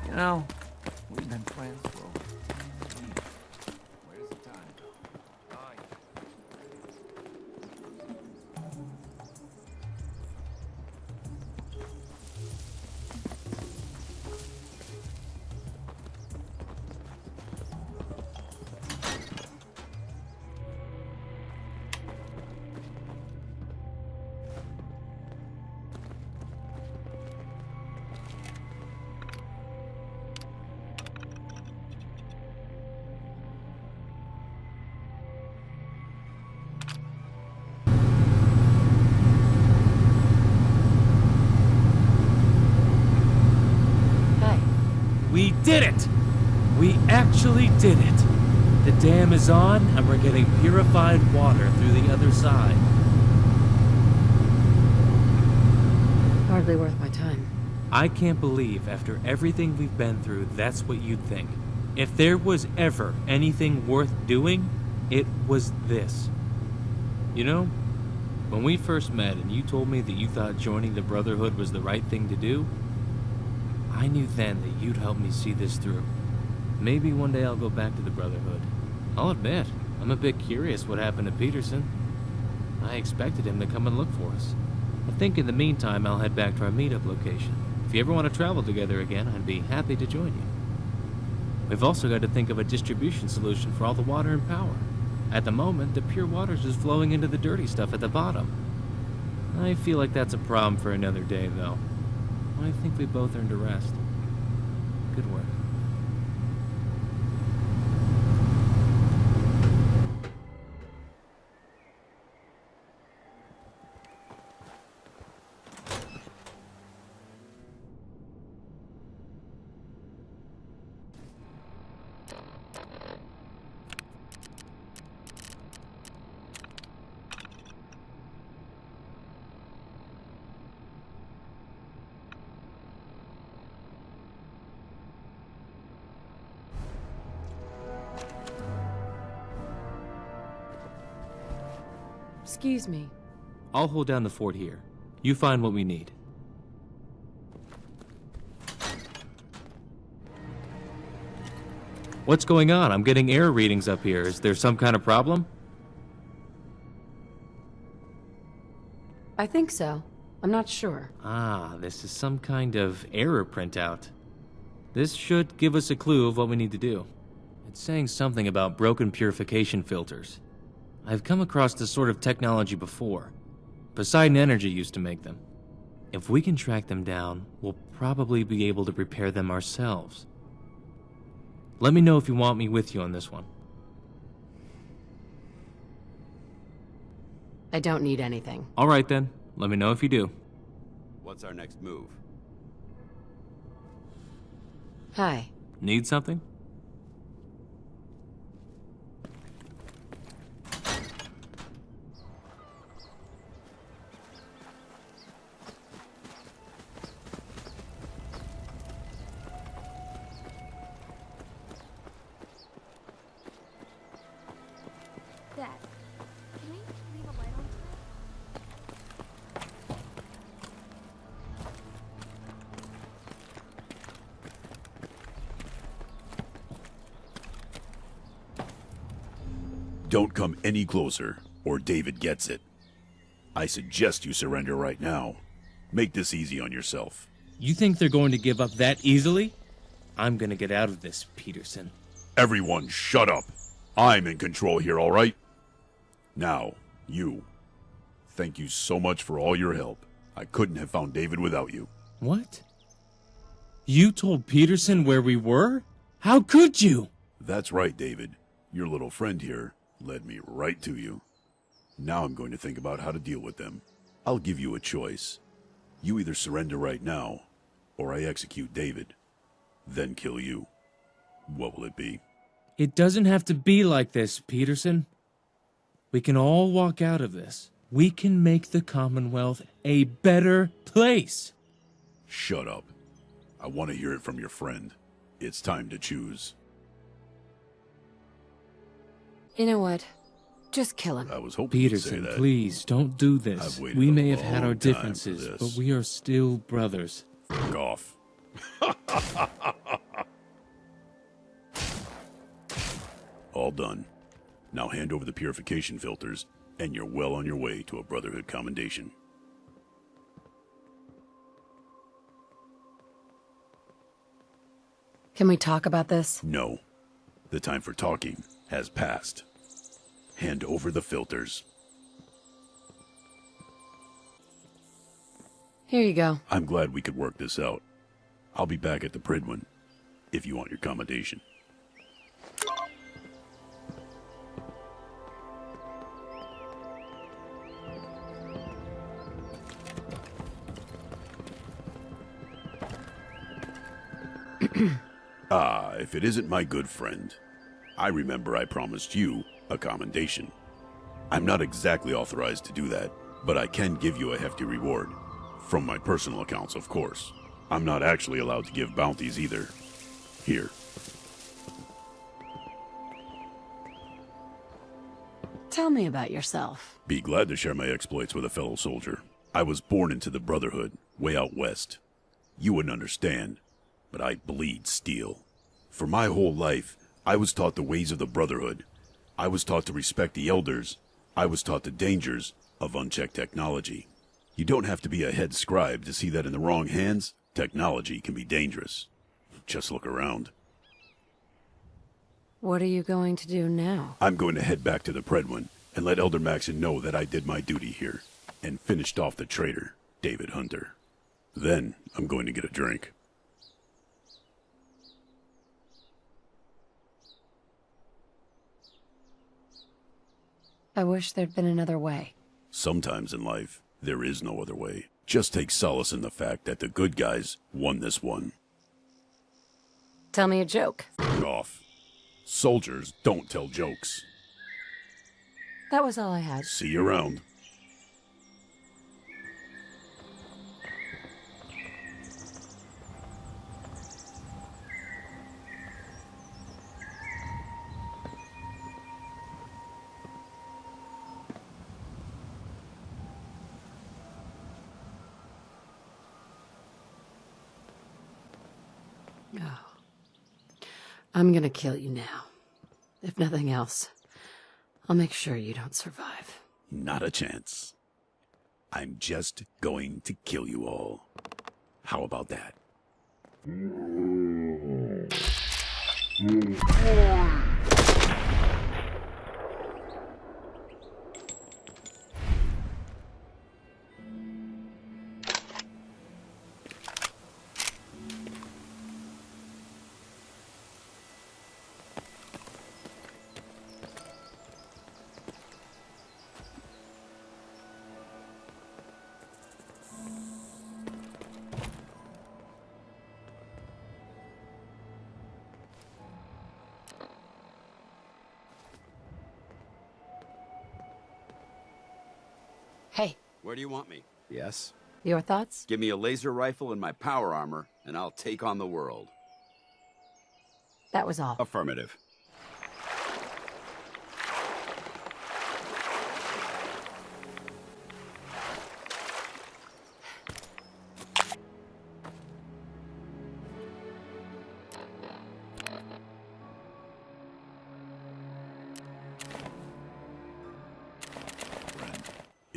You know, we've been friends for over 10 years. Where's the time go? We did it! We actually did it! The dam is on, and we're getting purified water through the other side. Hardly worth my time. I can't believe, after everything we've been through, that's what you'd think. If there was ever anything worth doing, it was this. You know, when we first met and you told me that you thought joining the Brotherhood was the right thing to do, I knew then that you'd help me see this through. Maybe one day I'll go back to the Brotherhood. I'll admit, I'm a bit curious what happened to Peterson. I expected him to come and look for us. I think in the meantime I'll head back to our meetup location. If you ever want to travel together again, I'd be happy to join you. We've also got to think of a distribution solution for all the water and power. At the moment, the pure water's just flowing into the dirty stuff at the bottom. I feel like that's a problem for another day, though. I think we both earned a rest. Good work. Excuse me. I'll hold down the fort here. You find what we need. What's going on? I'm getting error readings up here. Is there some kind of problem? I think so. I'm not sure. Ah, this is some kind of error printout. This should give us a clue of what we need to do. It's saying something about broken purification filters. I've come across this sort of technology before. Poseidon Energy used to make them. If we can track them down, we'll probably be able to repair them ourselves. Let me know if you want me with you on this one. I don't need anything. All right then. Let me know if you do. What's our next move? Hi. Need something? Dad, can we leave a light on Don't come any closer, or David gets it. I suggest you surrender right now. Make this easy on yourself. You think they're going to give up that easily? I'm gonna get out of this, Peterson. Everyone, shut up. I'm in control here, all right? Now, you. Thank you so much for all your help. I couldn't have found David without you. What? You told Peterson where we were? How could you? That's right, David. Your little friend here led me right to you. Now I'm going to think about how to deal with them. I'll give you a choice. You either surrender right now, or I execute David, then kill you. What will it be? It doesn't have to be like this, Peterson. We can all walk out of this. We can make the Commonwealth a better place. Shut up. I want to hear it from your friend. It's time to choose. You know what? Just kill him. I was hoping you'd say Peterson, that. please, don't do this. I've waited We a may have had long our time for differences, this. but we are still brothers. Fuck off. All done. Now hand over the purification filters, and you're well on your way to a Brotherhood commendation. Can we talk about this? No. The time for talking has passed. Hand over the filters. Here you go. I'm glad we could work this out. I'll be back at the Prydwen, if you want your commendation. If it isn't my good friend. I remember I promised you a commendation. I'm not exactly authorized to do that, but I can give you a hefty reward. From my personal accounts, of course. I'm not actually allowed to give bounties either. Here. Tell me about yourself. Be glad to share my exploits with a fellow soldier. I was born into the Brotherhood, way out west. You wouldn't understand, but I bleed steel. For my whole life, I was taught the ways of the Brotherhood. I was taught to respect the elders. I was taught the dangers of unchecked technology. You don't have to be a head scribe to see that in the wrong hands, technology can be dangerous. Just look around. What are you going to do now? I'm going to head back to the Prydwen and let Elder Maxon know that I did my duty here and finished off the traitor, David Hunter. Then I'm going to get a drink. I wish there'd been another way. Sometimes in life, there is no other way. Just take solace in the fact that the good guys won this one. Tell me a joke. Off. Soldiers don't tell jokes. That was all I had. See you around. Oh. I'm gonna kill you now. If nothing else, I'll make sure you don't survive. Not a chance. I'm just going to kill you all. How about that? Hey. Where do you want me? Yes? Your thoughts? Give me a laser rifle and my power armor, and I'll take on the world. That was all. Affirmative.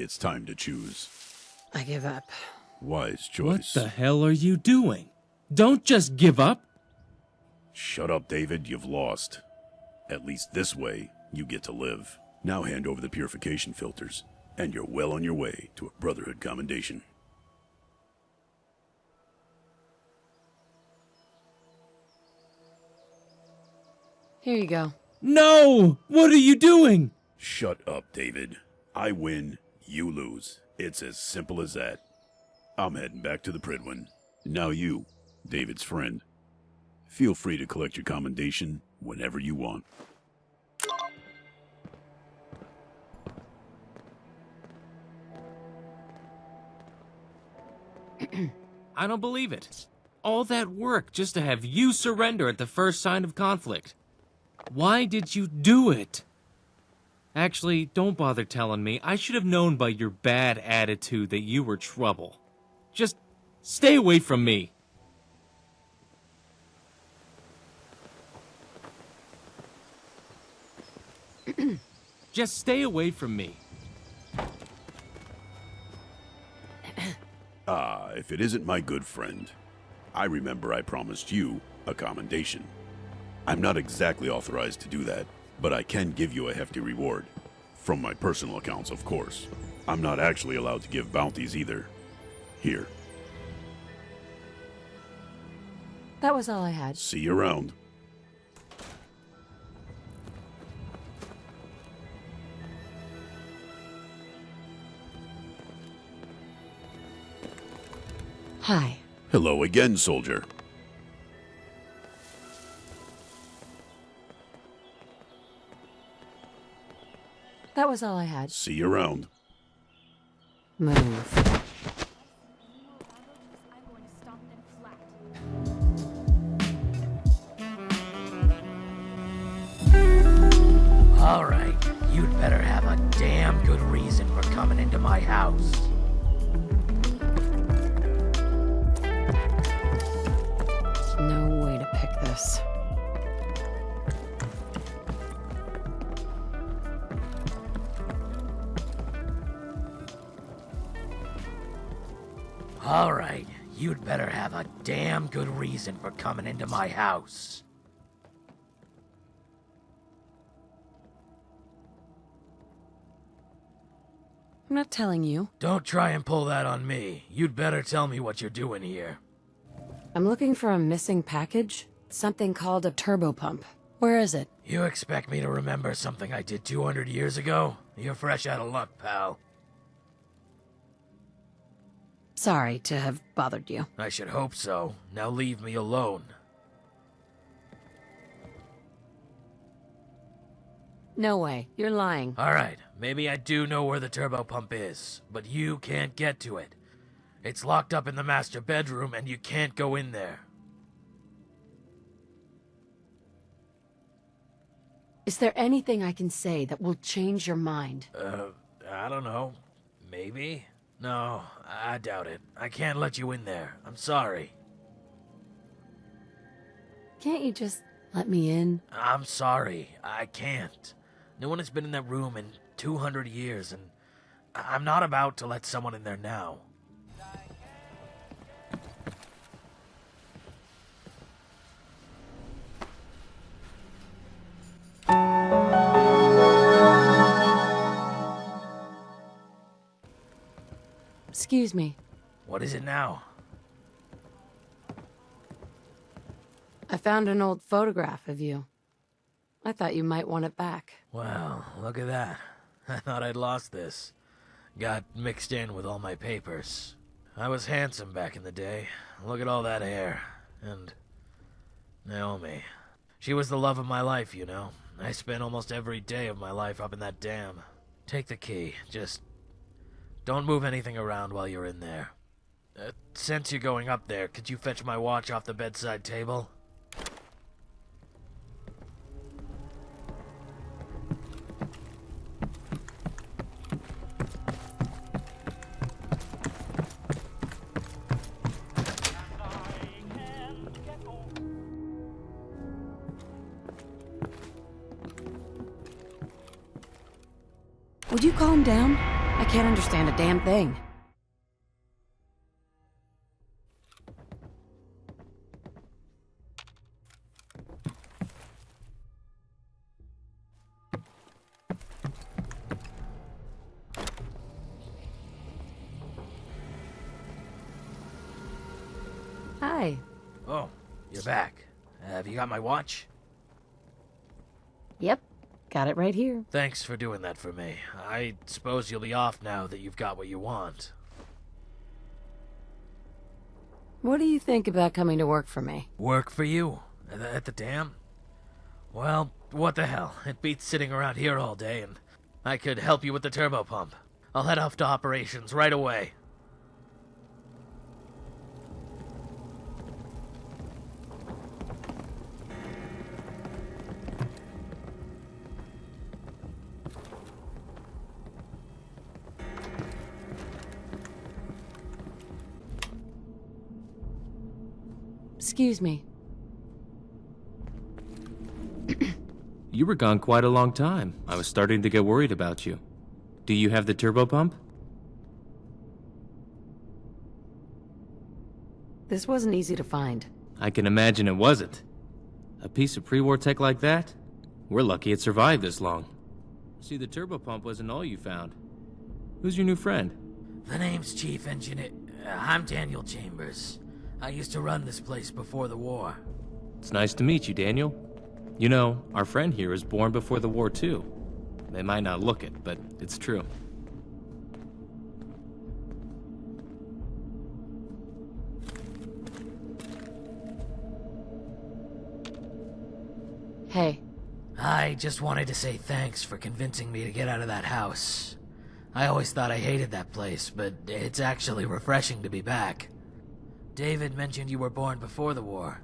It's time to choose. I give up. Wise choice. What the hell are you doing? Don't just give up. Shut up, David. You've lost. At least this way, you get to live. Now hand over the purification filters, and you're well on your way to a Brotherhood commendation. Here you go. No! What are you doing? Shut up, David. I win, you lose. It's as simple as that. I'm heading back to the Prydwen. Now you, David's friend, feel free to collect your commendation whenever you want. I don't believe it. All that work just to have you surrender at the first sign of conflict. Why did you do it? Actually, don't bother telling me. I should have known by your bad attitude that you were trouble. Just stay away from me. Just stay away from me. If it isn't my good friend, I remember I promised you a commendation. I'm not exactly authorized to do that, but I can give you a hefty reward. From my personal accounts, of course. I'm not actually allowed to give bounties either. Here. That was all I had. See you around. Hi. Hello again, soldier. That was all I had. See you around. Move. All right, you'd better have a damn good reason for coming into my house. No way to pick this. Alright, you'd better have a damn good reason for coming into my house. I'm not telling you. Don't try and pull that on me. You'd better tell me what you're doing here. I'm looking for a missing package. Something called a turbopump. Where is it? You expect me to remember something I did 200 years ago? You're fresh out of luck, pal. Sorry to have bothered you. I should hope so. Now leave me alone. No way. You're lying. Alright, maybe I do know where the turbopump is, but you can't get to it. It's locked up in the master bedroom and you can't go in there. Is there anything I can say that will change your mind? I don't know. Maybe? No, I doubt it. I can't let you in there. I'm sorry. Can't you just let me in? I'm sorry. I can't. No one has been in that room in 200 years, and I'm not about to let someone in there now. Excuse me. What is it now? I found an old photograph of you. I thought you might want it back. Well, look at that. I thought I'd lost this. Got mixed in with all my papers. I was handsome back in the day. Look at all that hair. And Naomi. She was the love of my life, you know. I spent almost every day of my life up in that dam. Take the key. Just don't move anything around while you're in there. Since you're going up there, could you fetch my watch off the bedside table? Would you calm down? I can't understand a damn thing. Hi. Oh, you're back. Have you got my watch? Yep. Got it right here. Thanks for doing that for me. I suppose you'll be off now that you've got what you want. What do you think about coming to work for me? Work for you? At the dam? Well, what the hell. It beats sitting around here all day, and I could help you with the turbopump. I'll head off to operations right away. Excuse me. You were gone quite a long time. I was starting to get worried about you. Do you have the turbopump? This wasn't easy to find. I can imagine it wasn't. A piece of pre-war tech like that? We're lucky it survived this long. See, the turbopump wasn't all you found. Who's your new friend? The name's Chief Engineer. I'm Daniel Chambers. I used to run this place before the war. It's nice to meet you, Daniel. You know, our friend here was born before the war, too. They might not look it, but it's true. Hey. I just wanted to say thanks for convincing me to get out of that house. I always thought I hated that place, but it's actually refreshing to be back. David mentioned you were born before the war.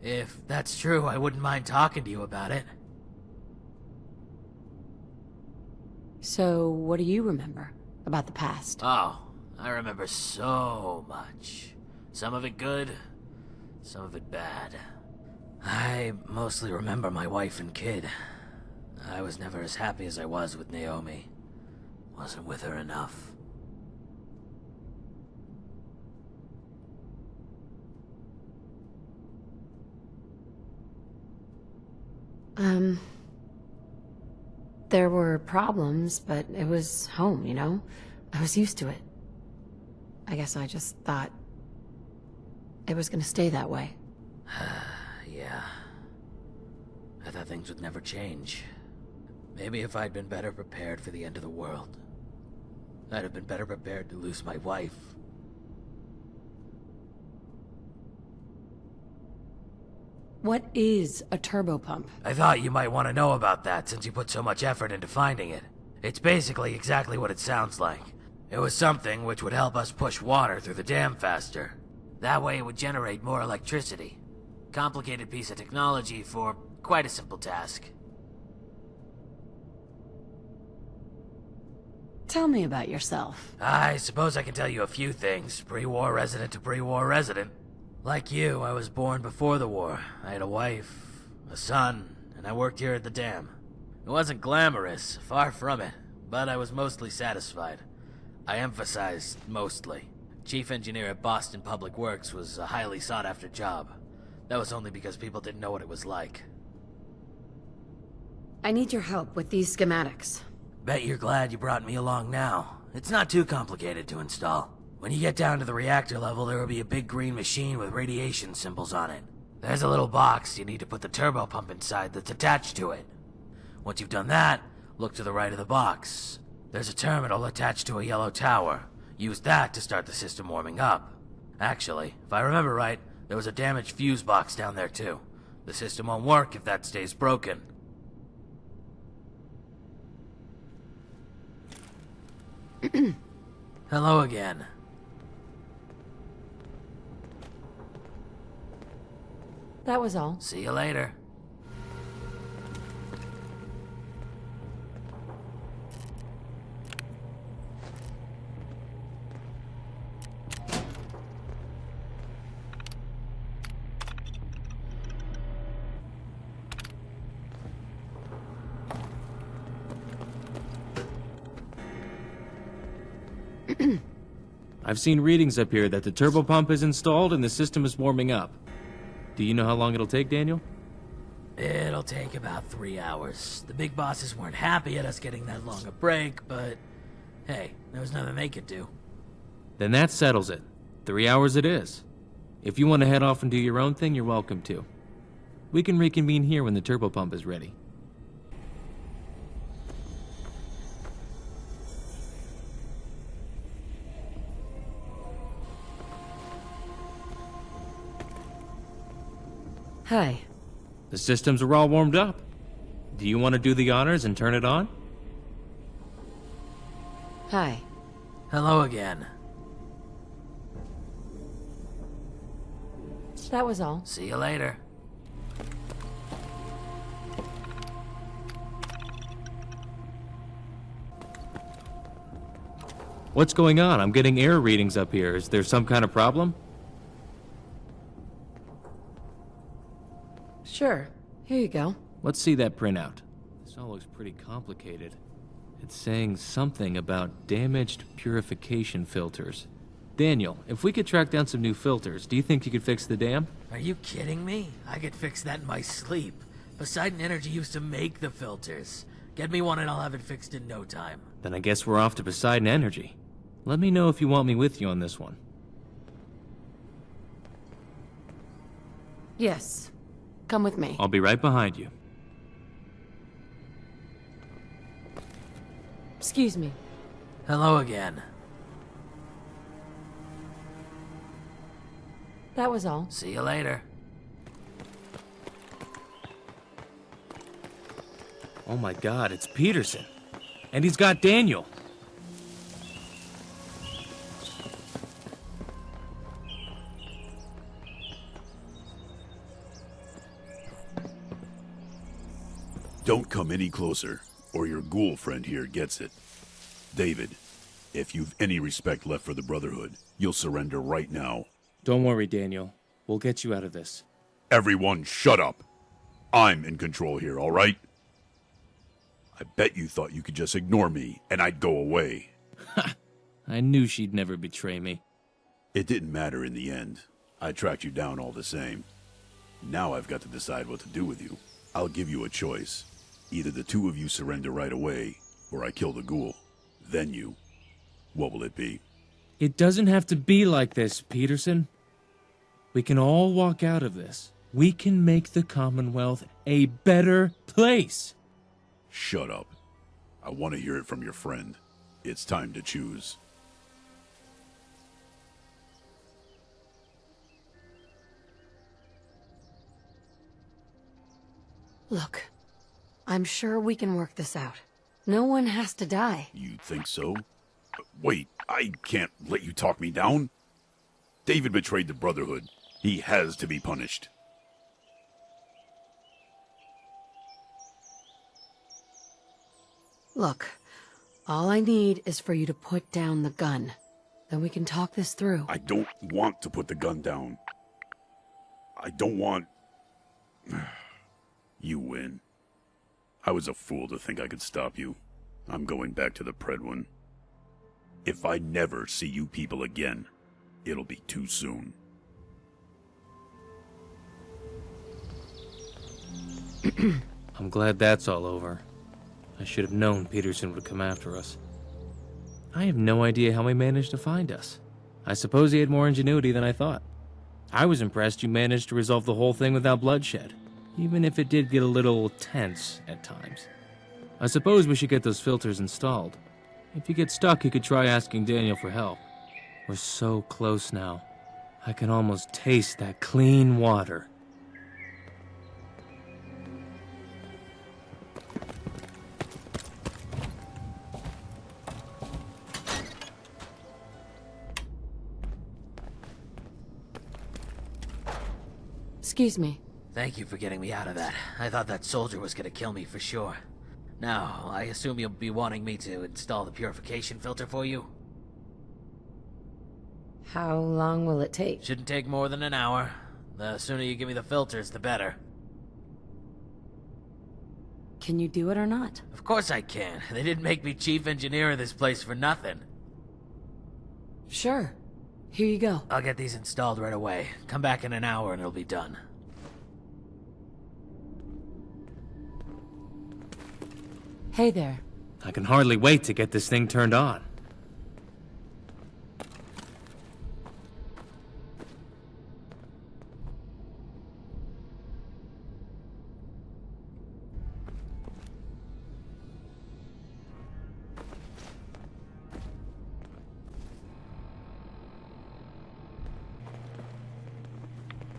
If that's true, I wouldn't mind talking to you about it. So, what do you remember about the past? Oh, I remember so much. Some of it good, some of it bad. I mostly remember my wife and kid. I was never as happy as I was with Naomi. Wasn't with her enough. There were problems, but it was home, you know? I was used to it. I guess I just thought it was gonna stay that way. Yeah. I thought things would never change. Maybe if I'd been better prepared for the end of the world, I'd have been better prepared to lose my wife. What is a turbopump? I thought you might want to know about that since you put so much effort into finding it. It's basically exactly what it sounds like. It was something which would help us push water through the dam faster. That way it would generate more electricity. Complicated piece of technology for quite a simple task. Tell me about yourself. I suppose I can tell you a few things, pre-war resident to pre-war resident. Like you, I was born before the war. I had a wife, a son, and I worked here at the dam. It wasn't glamorous, far from it, but I was mostly satisfied. I emphasize mostly. Chief engineer at Boston Public Works was a highly sought-after job. That was only because people didn't know what it was like. I need your help with these schematics. Bet you're glad you brought me along now. It's not too complicated to install. When you get down to the reactor level, there will be a big green machine with radiation symbols on it. There's a little box you need to put the turbo pump inside that's attached to it. Once you've done that, look to the right of the box. There's a terminal attached to a yellow tower. Use that to start the system warming up. Actually, if I remember right, there was a damaged fuse box down there too. The system won't work if that stays broken. Hello again. That was all. See you later. I've seen readings up here that the turbo pump is installed and the system is warming up. Do you know how long it'll take, Daniel? It'll take about 3 hours. The big bosses weren't happy at us getting that long a break, but hey, there was nothing they could do. Then that settles it. 3 hours it is. If you want to head off and do your own thing, you're welcome to. We can reconvene here when the turbo pump is ready. Hi. The systems are all warmed up. Do you want to do the honors and turn it on? Hi. Hello again. That was all. See you later. What's going on? I'm getting error readings up here. Is there some kind of problem? Sure. Here you go. Let's see that printout. This all looks pretty complicated. It's saying something about damaged purification filters. Daniel, if we could track down some new filters, do you think you could fix the dam? Are you kidding me? I could fix that in my sleep. Poseidon Energy used to make the filters. Get me one and I'll have it fixed in no time. Then I guess we're off to Poseidon Energy. Let me know if you want me with you on this one. Yes. Come with me. I'll be right behind you. Excuse me. Hello again. That was all. See you later. Oh my god, it's Peterson. And he's got Daniel. Don't come any closer, or your ghoul friend here gets it. David, if you've any respect left for the Brotherhood, you'll surrender right now. Don't worry, Daniel. We'll get you out of this. Everyone, shut up. I'm in control here, all right? I bet you thought you could just ignore me, and I'd go away. I knew she'd never betray me. It didn't matter in the end. I tracked you down all the same. Now I've got to decide what to do with you. I'll give you a choice. Either the two of you surrender right away, or I kill the ghoul. Then you. What will it be? It doesn't have to be like this, Peterson. We can all walk out of this. We can make the Commonwealth a better place. Shut up. I want to hear it from your friend. It's time to choose. Look, I'm sure we can work this out. No one has to die. You think so? Wait, I can't let you talk me down. David betrayed the Brotherhood. He has to be punished. Look, all I need is for you to put down the gun. Then we can talk this through. I don't want to put the gun down. I don't want... You win. I was a fool to think I could stop you. I'm going back to the Prydwen. If I never see you people again, it'll be too soon. I'm glad that's all over. I should have known Peterson would come after us. I have no idea how he managed to find us. I suppose he had more ingenuity than I thought. I was impressed you managed to resolve the whole thing without bloodshed, even if it did get a little tense at times. I suppose we should get those filters installed. If you get stuck, you could try asking Daniel for help. We're so close now. I can almost taste that clean water. Excuse me. Thank you for getting me out of that. I thought that soldier was gonna kill me for sure. Now, I assume you'll be wanting me to install the purification filter for you? How long will it take? Shouldn't take more than an hour. The sooner you give me the filters, the better. Can you do it or not? Of course I can. They didn't make me chief engineer of this place for nothing. Sure. Here you go. I'll get these installed right away. Come back in an hour and it'll be done. Hey there. I can hardly wait to get this thing turned on.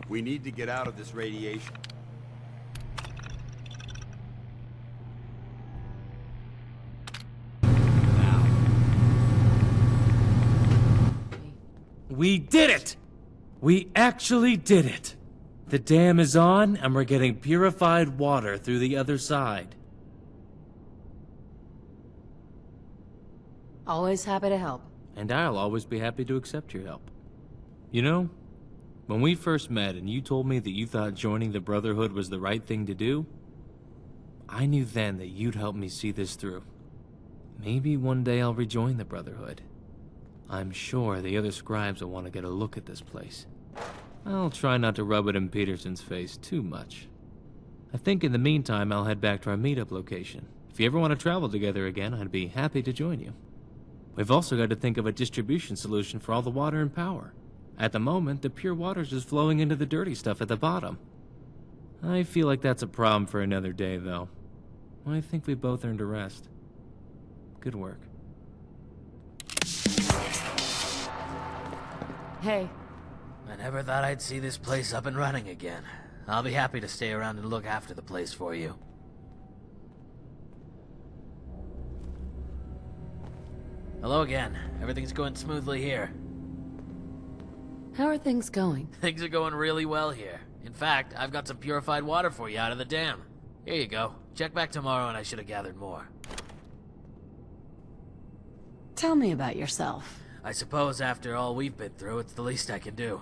We need to get out of this radiation. We did it! We actually did it! The dam is on, and we're getting purified water through the other side. Always happy to help. And I'll always be happy to accept your help. You know, when we first met and you told me that you thought joining the Brotherhood was the right thing to do, I knew then that you'd help me see this through. Maybe one day I'll rejoin the Brotherhood. I'm sure the other scribes will want to get a look at this place. I'll try not to rub it in Peterson's face too much. I think in the meantime I'll head back to our meetup location. If you ever want to travel together again, I'd be happy to join you. We've also got to think of a distribution solution for all the water and power. At the moment, the pure water's just flowing into the dirty stuff at the bottom. I feel like that's a problem for another day, though. I think we both earned a rest. Good work. Hey. I never thought I'd see this place up and running again. I'll be happy to stay around and look after the place for you. Hello again. Everything's going smoothly here. How are things going? Things are going really well here. In fact, I've got some purified water for you out of the dam. Here you go. Check back tomorrow and I should have gathered more. Tell me about yourself. I suppose after all we've been through, it's the least I can do.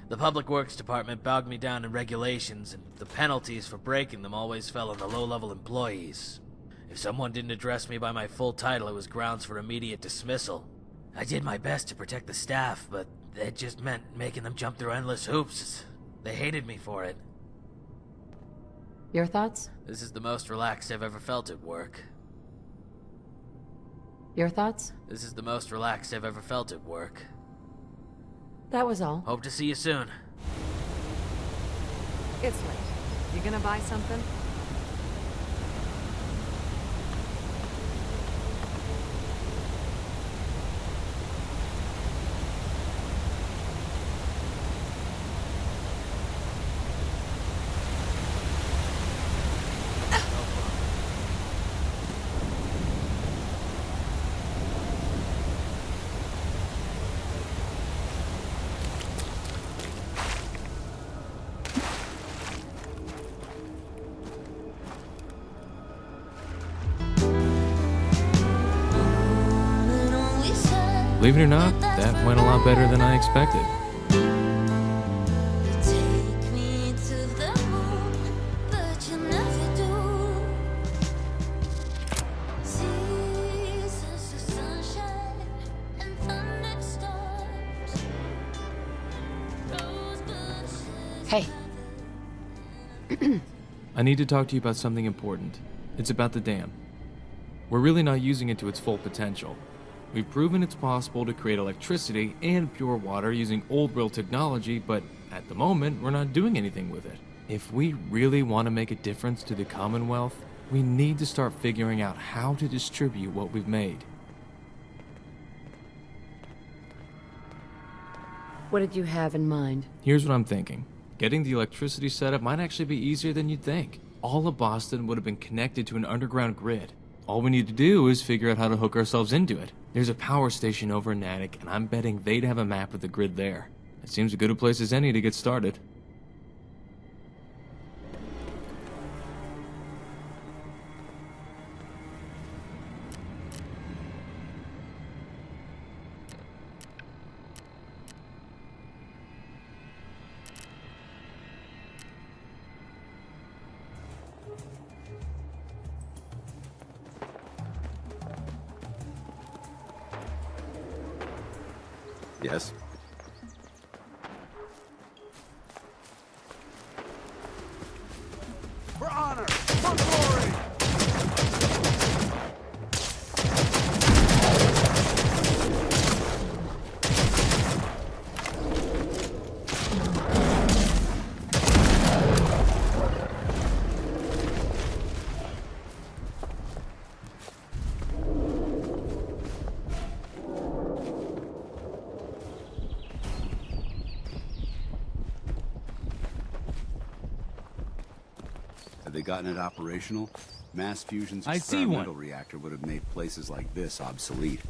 The Public Works Department bogged me down in regulations, and the penalties for breaking them always fell on the low-level employees. If someone didn't address me by my full title, it was grounds for immediate dismissal. I did my best to protect the staff, but it just meant making them jump through endless hoops. They hated me for it. Your thoughts? This is the most relaxed I've ever felt at work. Your thoughts? This is the most relaxed I've ever felt at work. That was all. Hope to see you soon. It's late. You gonna buy something? Believe it or not, that went a lot better than I expected. Hey. I need to talk to you about something important. It's about the dam. We're really not using it to its full potential. We've proven it's possible to create electricity and pure water using old world technology, but at the moment, we're not doing anything with it. If we really want to make a difference to the Commonwealth, we need to start figuring out how to distribute what we've made. What did you have in mind? Here's what I'm thinking. Getting the electricity set up might actually be easier than you'd think. All of Boston would have been connected to an underground grid. All we need to do is figure out how to hook ourselves into it. There's a power station over in Natick, and I'm betting they'd have a map of the grid there. It seems as good a place as any to get started. Yes? For honor! For glory! Have they gotten it operational? Mass Fusion's I see one. experimental reactor would have made places like this obsolete.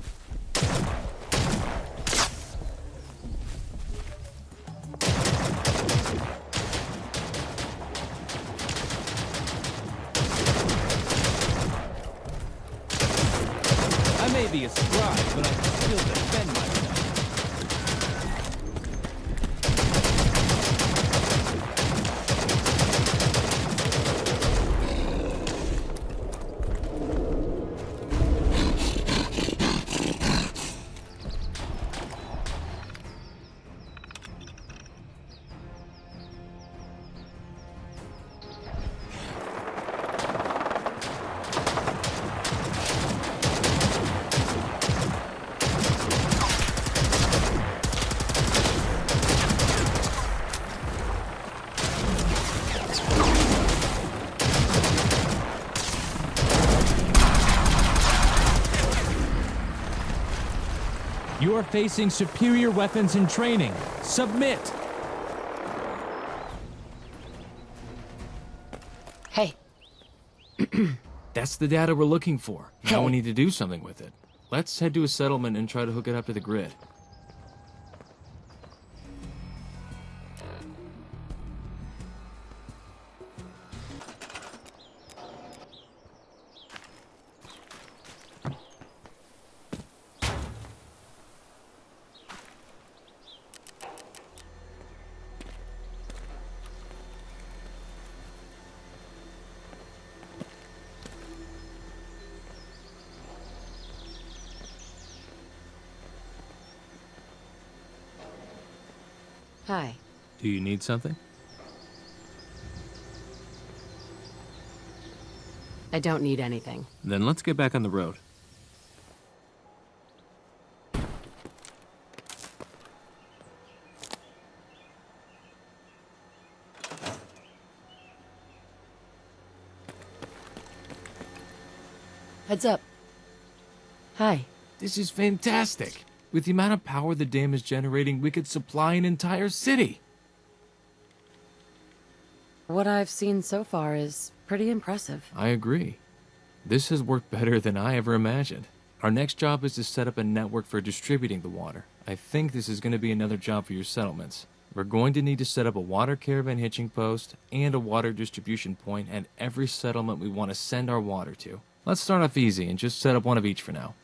I may be a scribe, but I can still defend myself. You are facing superior weapons and training. Submit! Hey. That's the data we're looking for. Now we need to do something with it. Let's head to a settlement and try to hook it up to the grid. Hi. Do you need something? I don't need anything. Then let's get back on the road. Heads up. Hi. This is fantastic. With the amount of power the dam is generating, we could supply an entire city. What I've seen so far is pretty impressive. I agree. This has worked better than I ever imagined. Our next job is to set up a network for distributing the water. I think this is going to be another job for your settlements. We're going to need to set up a water caravan hitching post and a water distribution point at every settlement we want to send our water to. Let's start off easy and just set up one of each for now.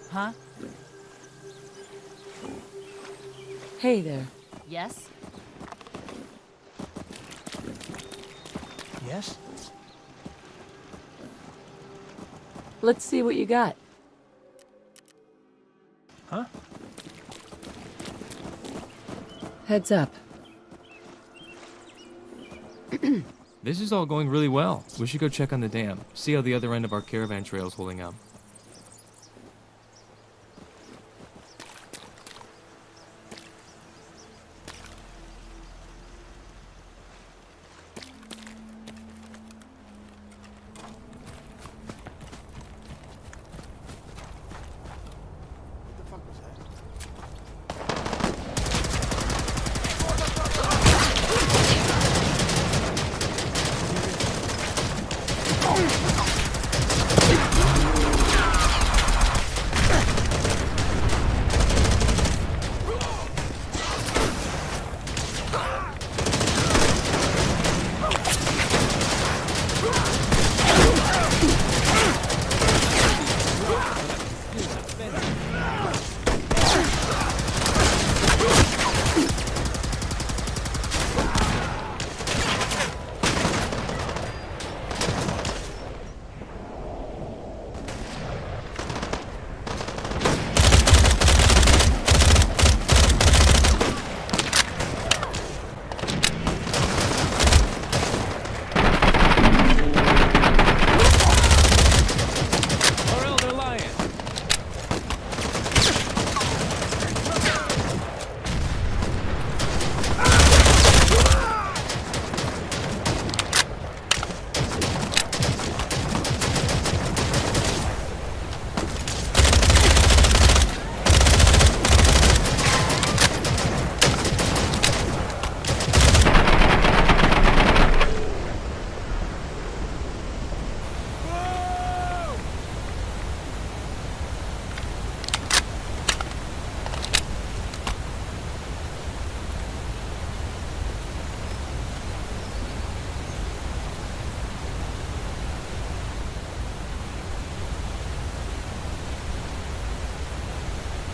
Huh? Hey there. Yes? Yes? Let's see what you got. Huh? Heads up. This is all going really well. We should go check on the dam, see how the other end of our caravan trail is holding up.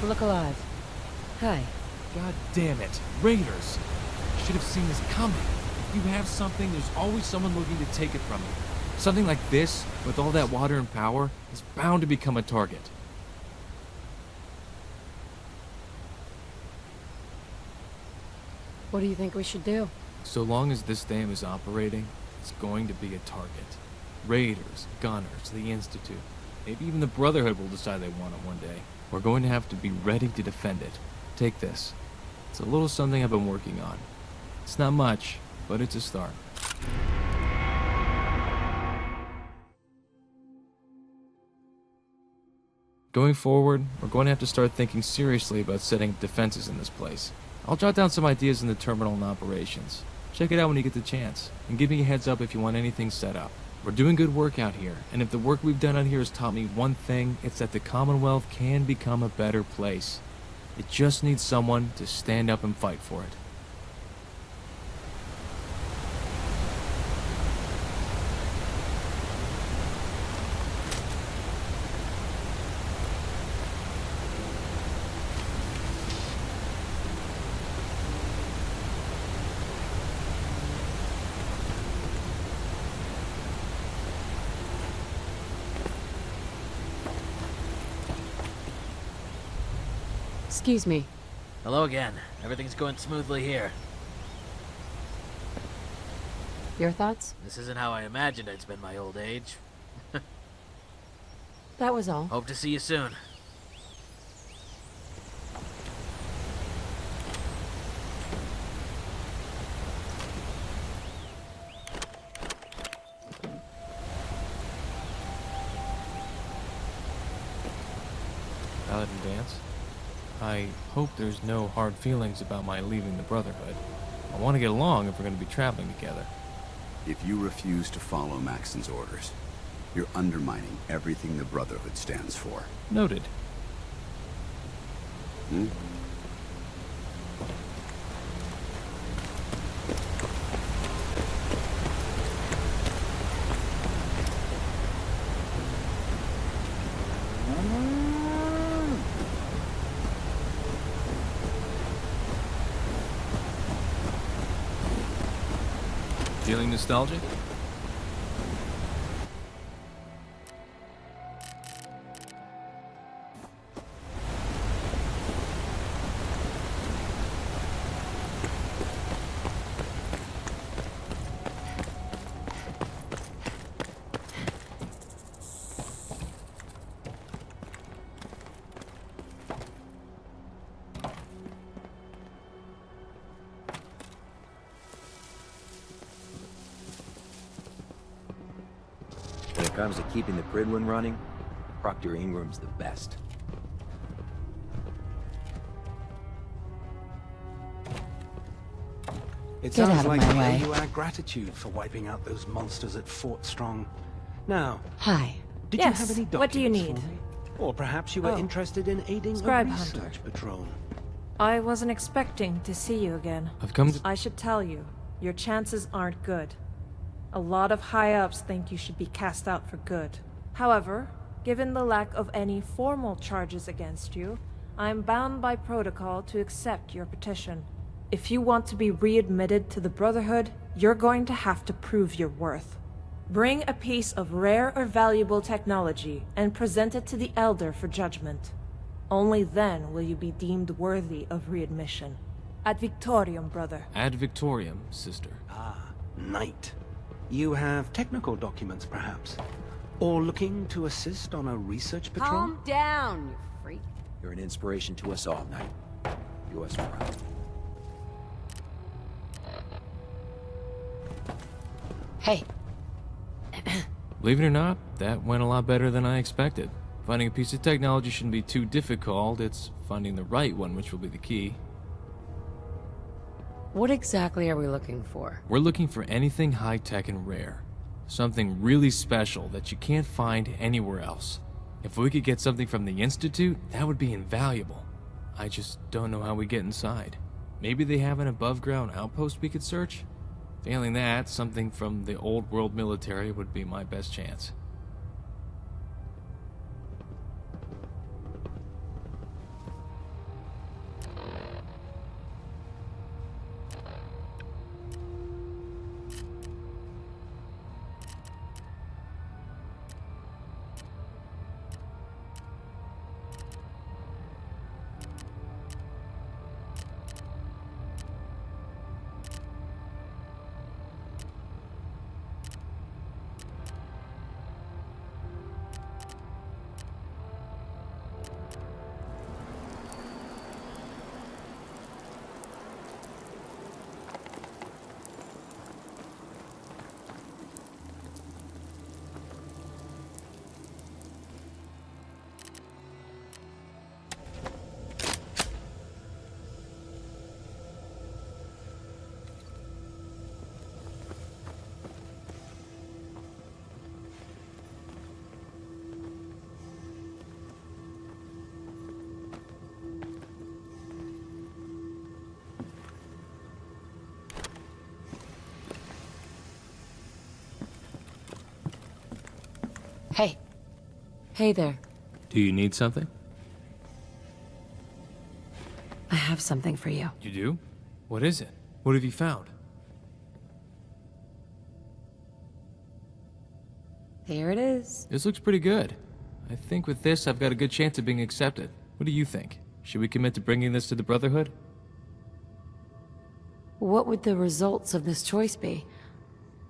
Look alive. Hi. God damn it. Raiders! You should have seen this coming. If you have something, there's always someone looking to take it from you. Something like this, with all that water and power, is bound to become a target. What do you think we should do? So long as this dam is operating, it's going to be a target. Raiders, gunners, the Institute, maybe even the Brotherhood will decide they want it one day. We're going to have to be ready to defend it. Take this. It's a little something I've been working on. It's not much, but it's a start. Going forward, we're going to have to start thinking seriously about setting up defenses in this place. I'll jot down some ideas in the terminal and operations. Check it out when you get the chance, and give me a heads up if you want anything set up. We're doing good work out here, and if the work we've done out here has taught me one thing, it's that the Commonwealth can become a better place. It just needs someone to stand up and fight for it. Excuse me. Hello again. Everything's going smoothly here. Your thoughts? This isn't how I imagined I'd spend my old age. That was all. Hope to see you soon. Paladin dance? I hope there's no hard feelings about my leaving the Brotherhood. I want to get along if we're going to be traveling together. If you refuse to follow Maxon's orders, you're undermining everything the Brotherhood stands for. Noted. Hmm? Feeling nostalgic? When it comes to keeping the Prydwen running, Proctor Ingram's the best. It Get sounds out of like my we owe way. you our gratitude for wiping out those monsters at Fort Strong. Now, Hi. did Yes, you have any documents what do you need? for me? Or perhaps you were Oh. interested in aiding Scribe a Hunter. research patrol. I wasn't expecting to see you again. I've come to... I should tell you, your chances aren't good. A lot of high-ups think you should be cast out for good. However, given the lack of any formal charges against you, I'm bound by protocol to accept your petition. If you want to be readmitted to the Brotherhood, you're going to have to prove your worth. Bring a piece of rare or valuable technology and present it to the Elder for judgment. Only then will you be deemed worthy of readmission. Ad Victorium, brother. Ad Victorium, sister. Ah, Knight. You have technical documents, perhaps? Or looking to assist on a research patrol? Calm down, you freak. You're an inspiration to us all, Knight. Do us proud. Hey. Believe it or not, that went a lot better than I expected. Finding a piece of technology shouldn't be too difficult, it's finding the right one which will be the key. What exactly are we looking for? We're looking for anything high-tech and rare. Something really special that you can't find anywhere else. If we could get something from the Institute, that would be invaluable. I just don't know how we get inside. Maybe they have an above-ground outpost we could search? Failing that, something from the old world military would be my best chance. Hey there. Do you need something? I have something for you. You do? What is it? What have you found? Here it is. This looks pretty good. I think with this, I've got a good chance of being accepted. What do you think? Should we commit to bringing this to the Brotherhood? What would the results of this choice be?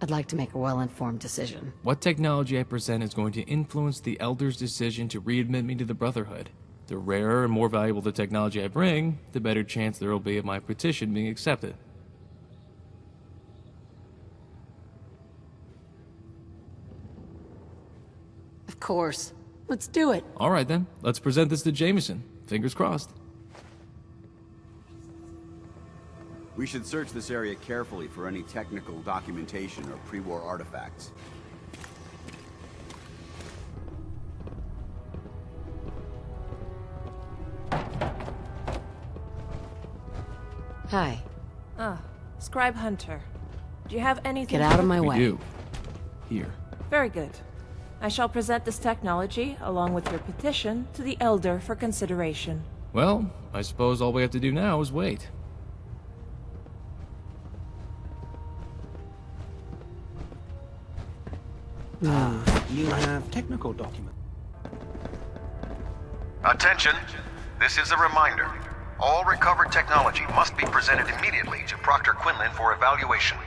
I'd like to make a well-informed decision. What technology I present is going to influence the Elders' decision to readmit me to the Brotherhood. The rarer and more valuable the technology I bring, the better chance there will be of my petition being accepted. Of course. Let's do it. All right then, let's present this to Jameson. Fingers crossed. We should search this area carefully for any technical documentation or pre-war artifacts. Hi. Scribe Hunter. Do you have anything? Get out of my way. We do. Here. Very good. I shall present this technology, along with your petition, to the Elder for consideration. Well, I suppose all we have to do now is wait. You have technical documents. Attention! This is a reminder. All recovered technology must be presented immediately to Proctor Quinlan for evaluation.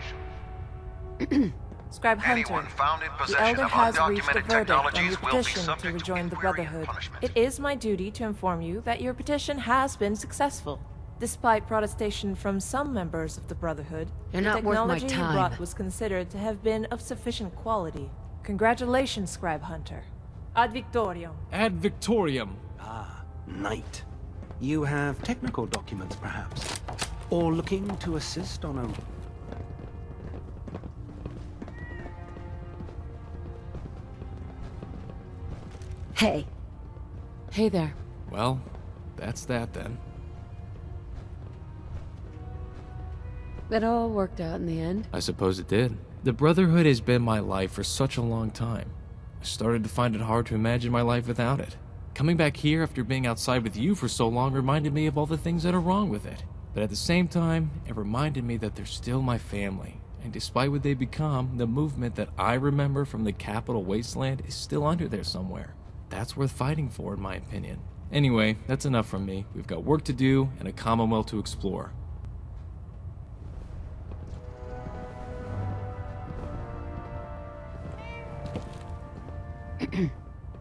Scribe Hunter, Anyone found in the possession Elder of has reached a undocumented verdict on technologies your will be petition to subject to rejoin the inquiry and Brotherhood. punishment. It is my duty to inform you that your petition has been successful. Despite protestation from some members of the Brotherhood, You're the not worth my technology you time. brought was considered to have been of sufficient quality. Congratulations, Scribe Hunter. Ad Victoriam. Ad Victoriam. Knight. You have technical documents, perhaps? Or looking to assist on a... Hey. Hey there. Well, that's that then. It all worked out in the end. I suppose it did. The Brotherhood has been my life for such a long time. I started to find it hard to imagine my life without it. Coming back here after being outside with you for so long reminded me of all the things that are wrong with it. But at the same time, it reminded me that they're still my family. And despite what they become, the movement that I remember from the capital Wasteland is still under there somewhere. That's worth fighting for, in my opinion. Anyway, that's enough from me. We've got work to do and a Commonwealth to explore.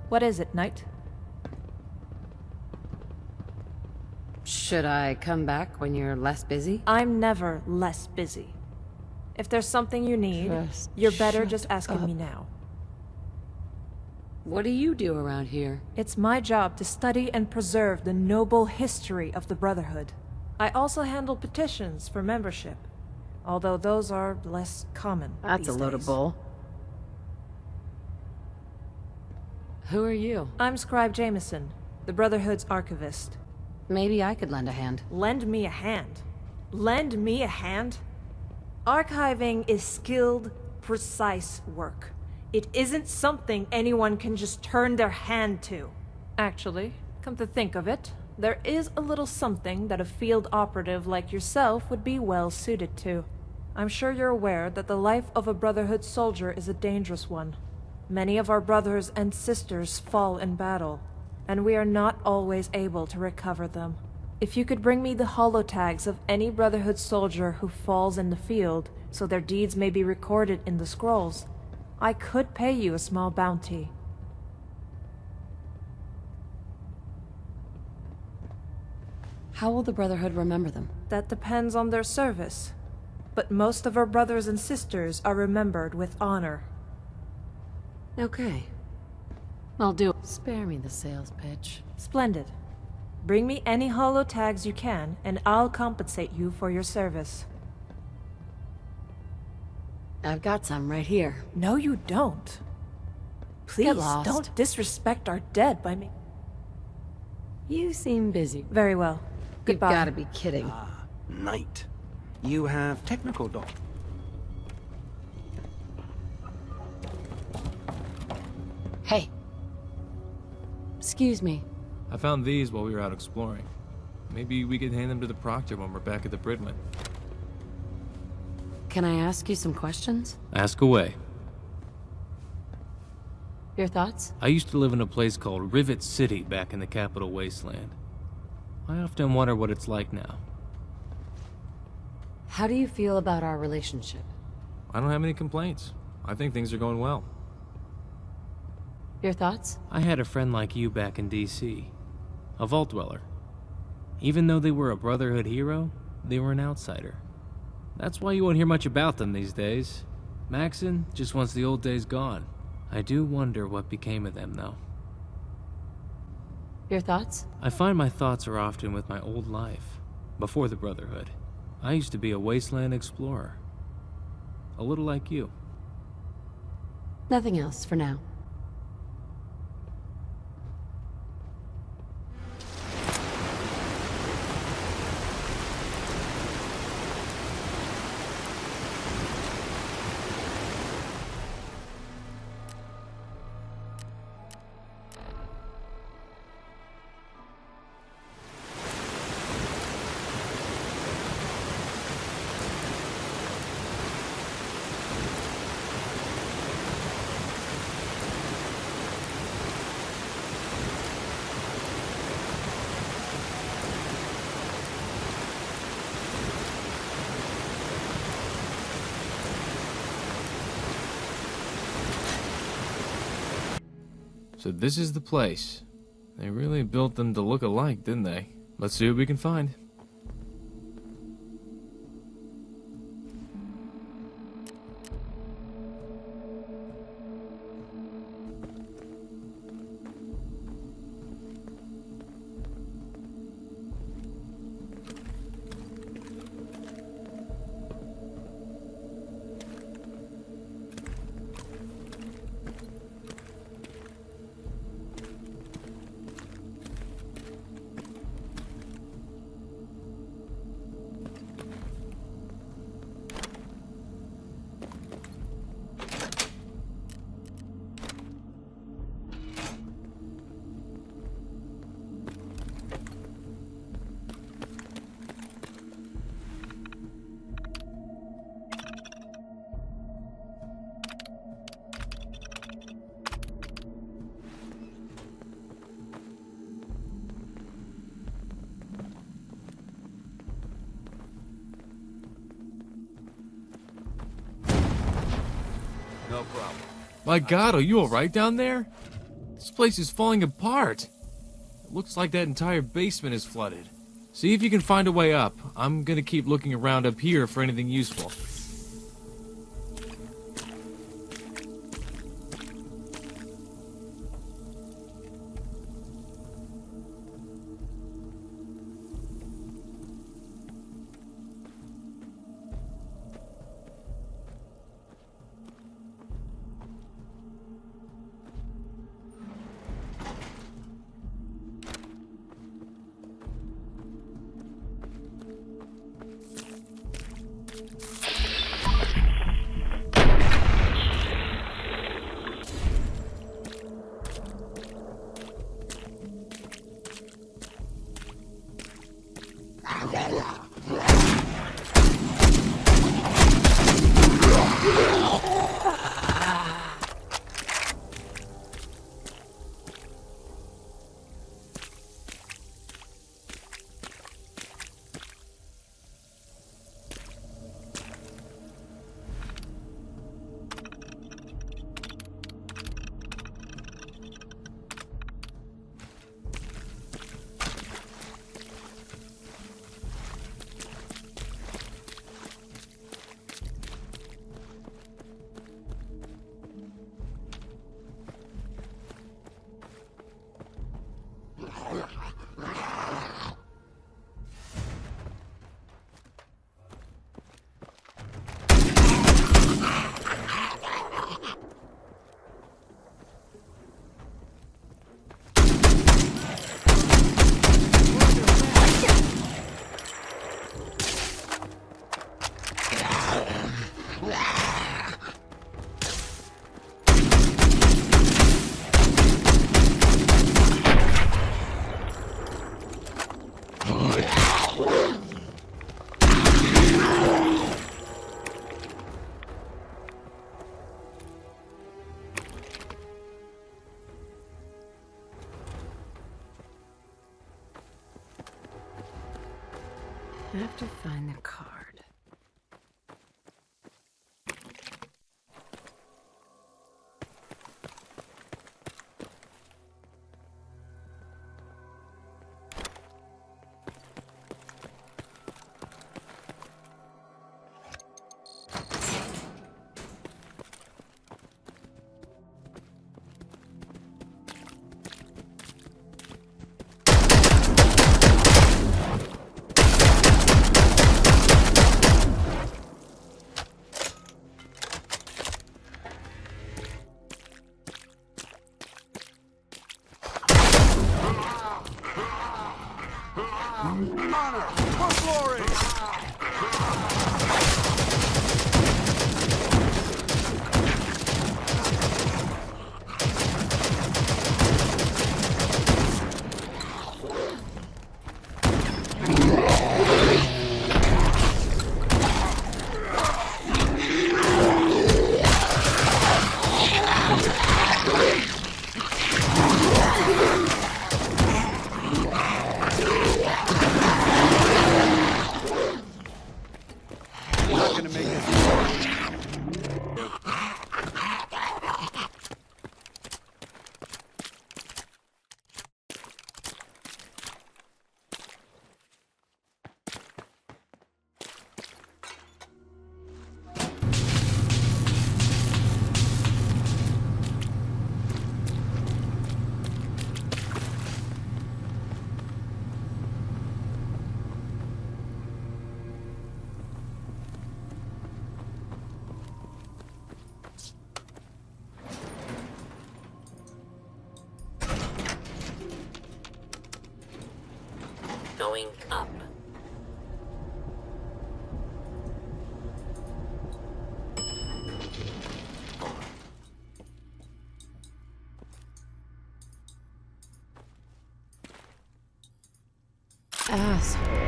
What is it, Knight? Should I come back when you're less busy? I'm never less busy. If there's something you need, you're better just asking me now. What do you do around here? It's my job to study and preserve the noble history of the Brotherhood. I also handle petitions for membership, although those are less common. That's a load of bull. Who are you? I'm Scribe Jameson, the Brotherhood's archivist. Maybe I could lend a hand. Lend me a hand? Lend me a hand? Archiving is skilled, precise work. It isn't something anyone can just turn their hand to. Actually, come to think of it, there is a little something that a field operative like yourself would be well suited to. I'm sure you're aware that the life of a Brotherhood soldier is a dangerous one. Many of our brothers and sisters fall in battle, and we are not always able to recover them. If you could bring me the holotags of any Brotherhood soldier who falls in the field, so their deeds may be recorded in the scrolls, I could pay you a small bounty. How will the Brotherhood remember them? That depends on their service. But most of our brothers and sisters are remembered with honor. Okay. I'll do it. Spare me the sales pitch. Splendid. Bring me any holotags you can, and I'll compensate you for your service. I've got some right here. No, you don't. Please, Get lost. don't disrespect our dead by me. You seem busy. Very well. Goodbye. You've gotta be kidding. Knight. You have technical documents. Hey. Excuse me. I found these while we were out exploring. Maybe we could hand them to the Proctor when we're back at the Prydwen. Can I ask you some questions? Ask away. Your thoughts? I used to live in a place called Rivet City back in the capital Wasteland. I often wonder what it's like now. How do you feel about our relationship? I don't have any complaints. I think things are going well. Your thoughts? I had a friend like you back in DC. A Vault Dweller. Even though they were a Brotherhood hero, they were an outsider. That's why you won't hear much about them these days. Maxon just wants the old days gone. I do wonder what became of them, though. Your thoughts? I find my thoughts are often with my old life, before the Brotherhood. I used to be a Wasteland explorer. A little like you. Nothing else for now. So this is the place. They really built them to look alike, didn't they? Let's see what we can find. No problem. My God, are you alright down there? This place is falling apart. It looks like that entire basement is flooded. See if you can find a way up. I'm gonna keep looking around up here for anything useful. have to find the card. Going up. Asshole.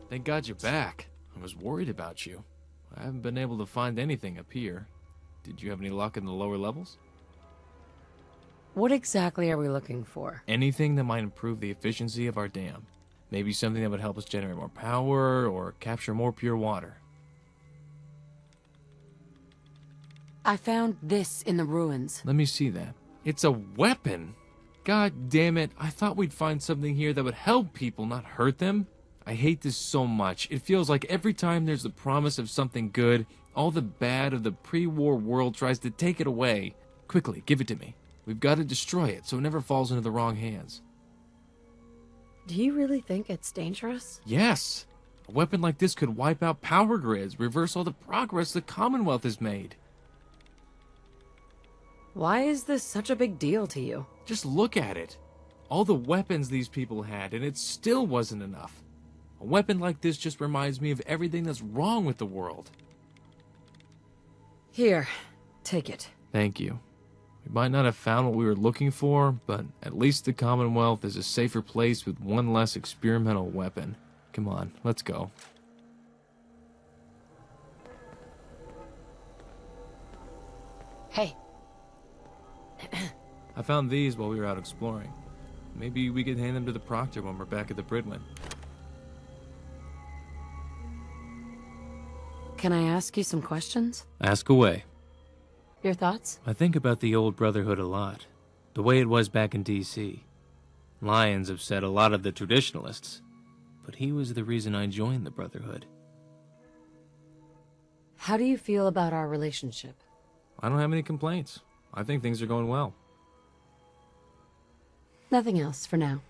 Thank God you're back. I was worried about you. I haven't been able to find anything up here. Did you have any luck in the lower levels? What exactly are we looking for? Anything that might improve the efficiency of our dam. Maybe something that would help us generate more power or capture more pure water. I found this in the ruins. Let me see that. It's a weapon! God damn it, I thought we'd find something here that would help people, not hurt them. I hate this so much. It feels like every time there's the promise of something good, all the bad of the pre-war world tries to take it away. Quickly, give it to me. We've got to destroy it so it never falls into the wrong hands. Do you really think it's dangerous? Yes! A weapon like this could wipe out power grids, reverse all the progress the Commonwealth has made. Why is this such a big deal to you? Just look at it. All the weapons these people had, and it still wasn't enough. A weapon like this just reminds me of everything that's wrong with the world. Here, take it. Thank you. We might not have found what we were looking for, but at least the Commonwealth is a safer place with one less experimental weapon. Come on, let's go. Hey. I found these while we were out exploring. Maybe we could hand them to the Proctor when we're back at the Prydwen. Can I ask you some questions? Ask away. Your thoughts? I think about the old Brotherhood a lot. The way it was back in D.C. Lyons upset a lot of the traditionalists, but he was the reason I joined the Brotherhood. How do you feel about our relationship? I don't have any complaints. I think things are going well. Nothing else for now.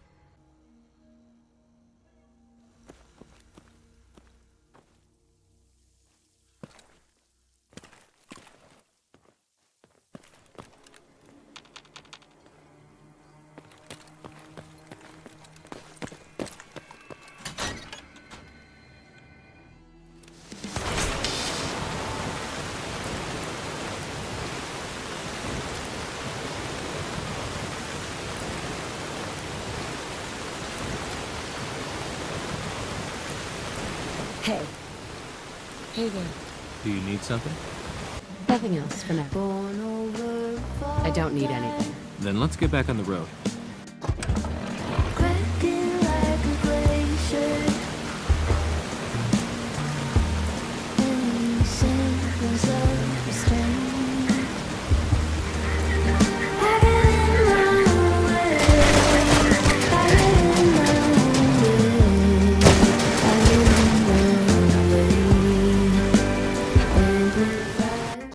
Hey. Hey there. Do you need something? Nothing else for now. I don't need anything. Then let's get back on the road.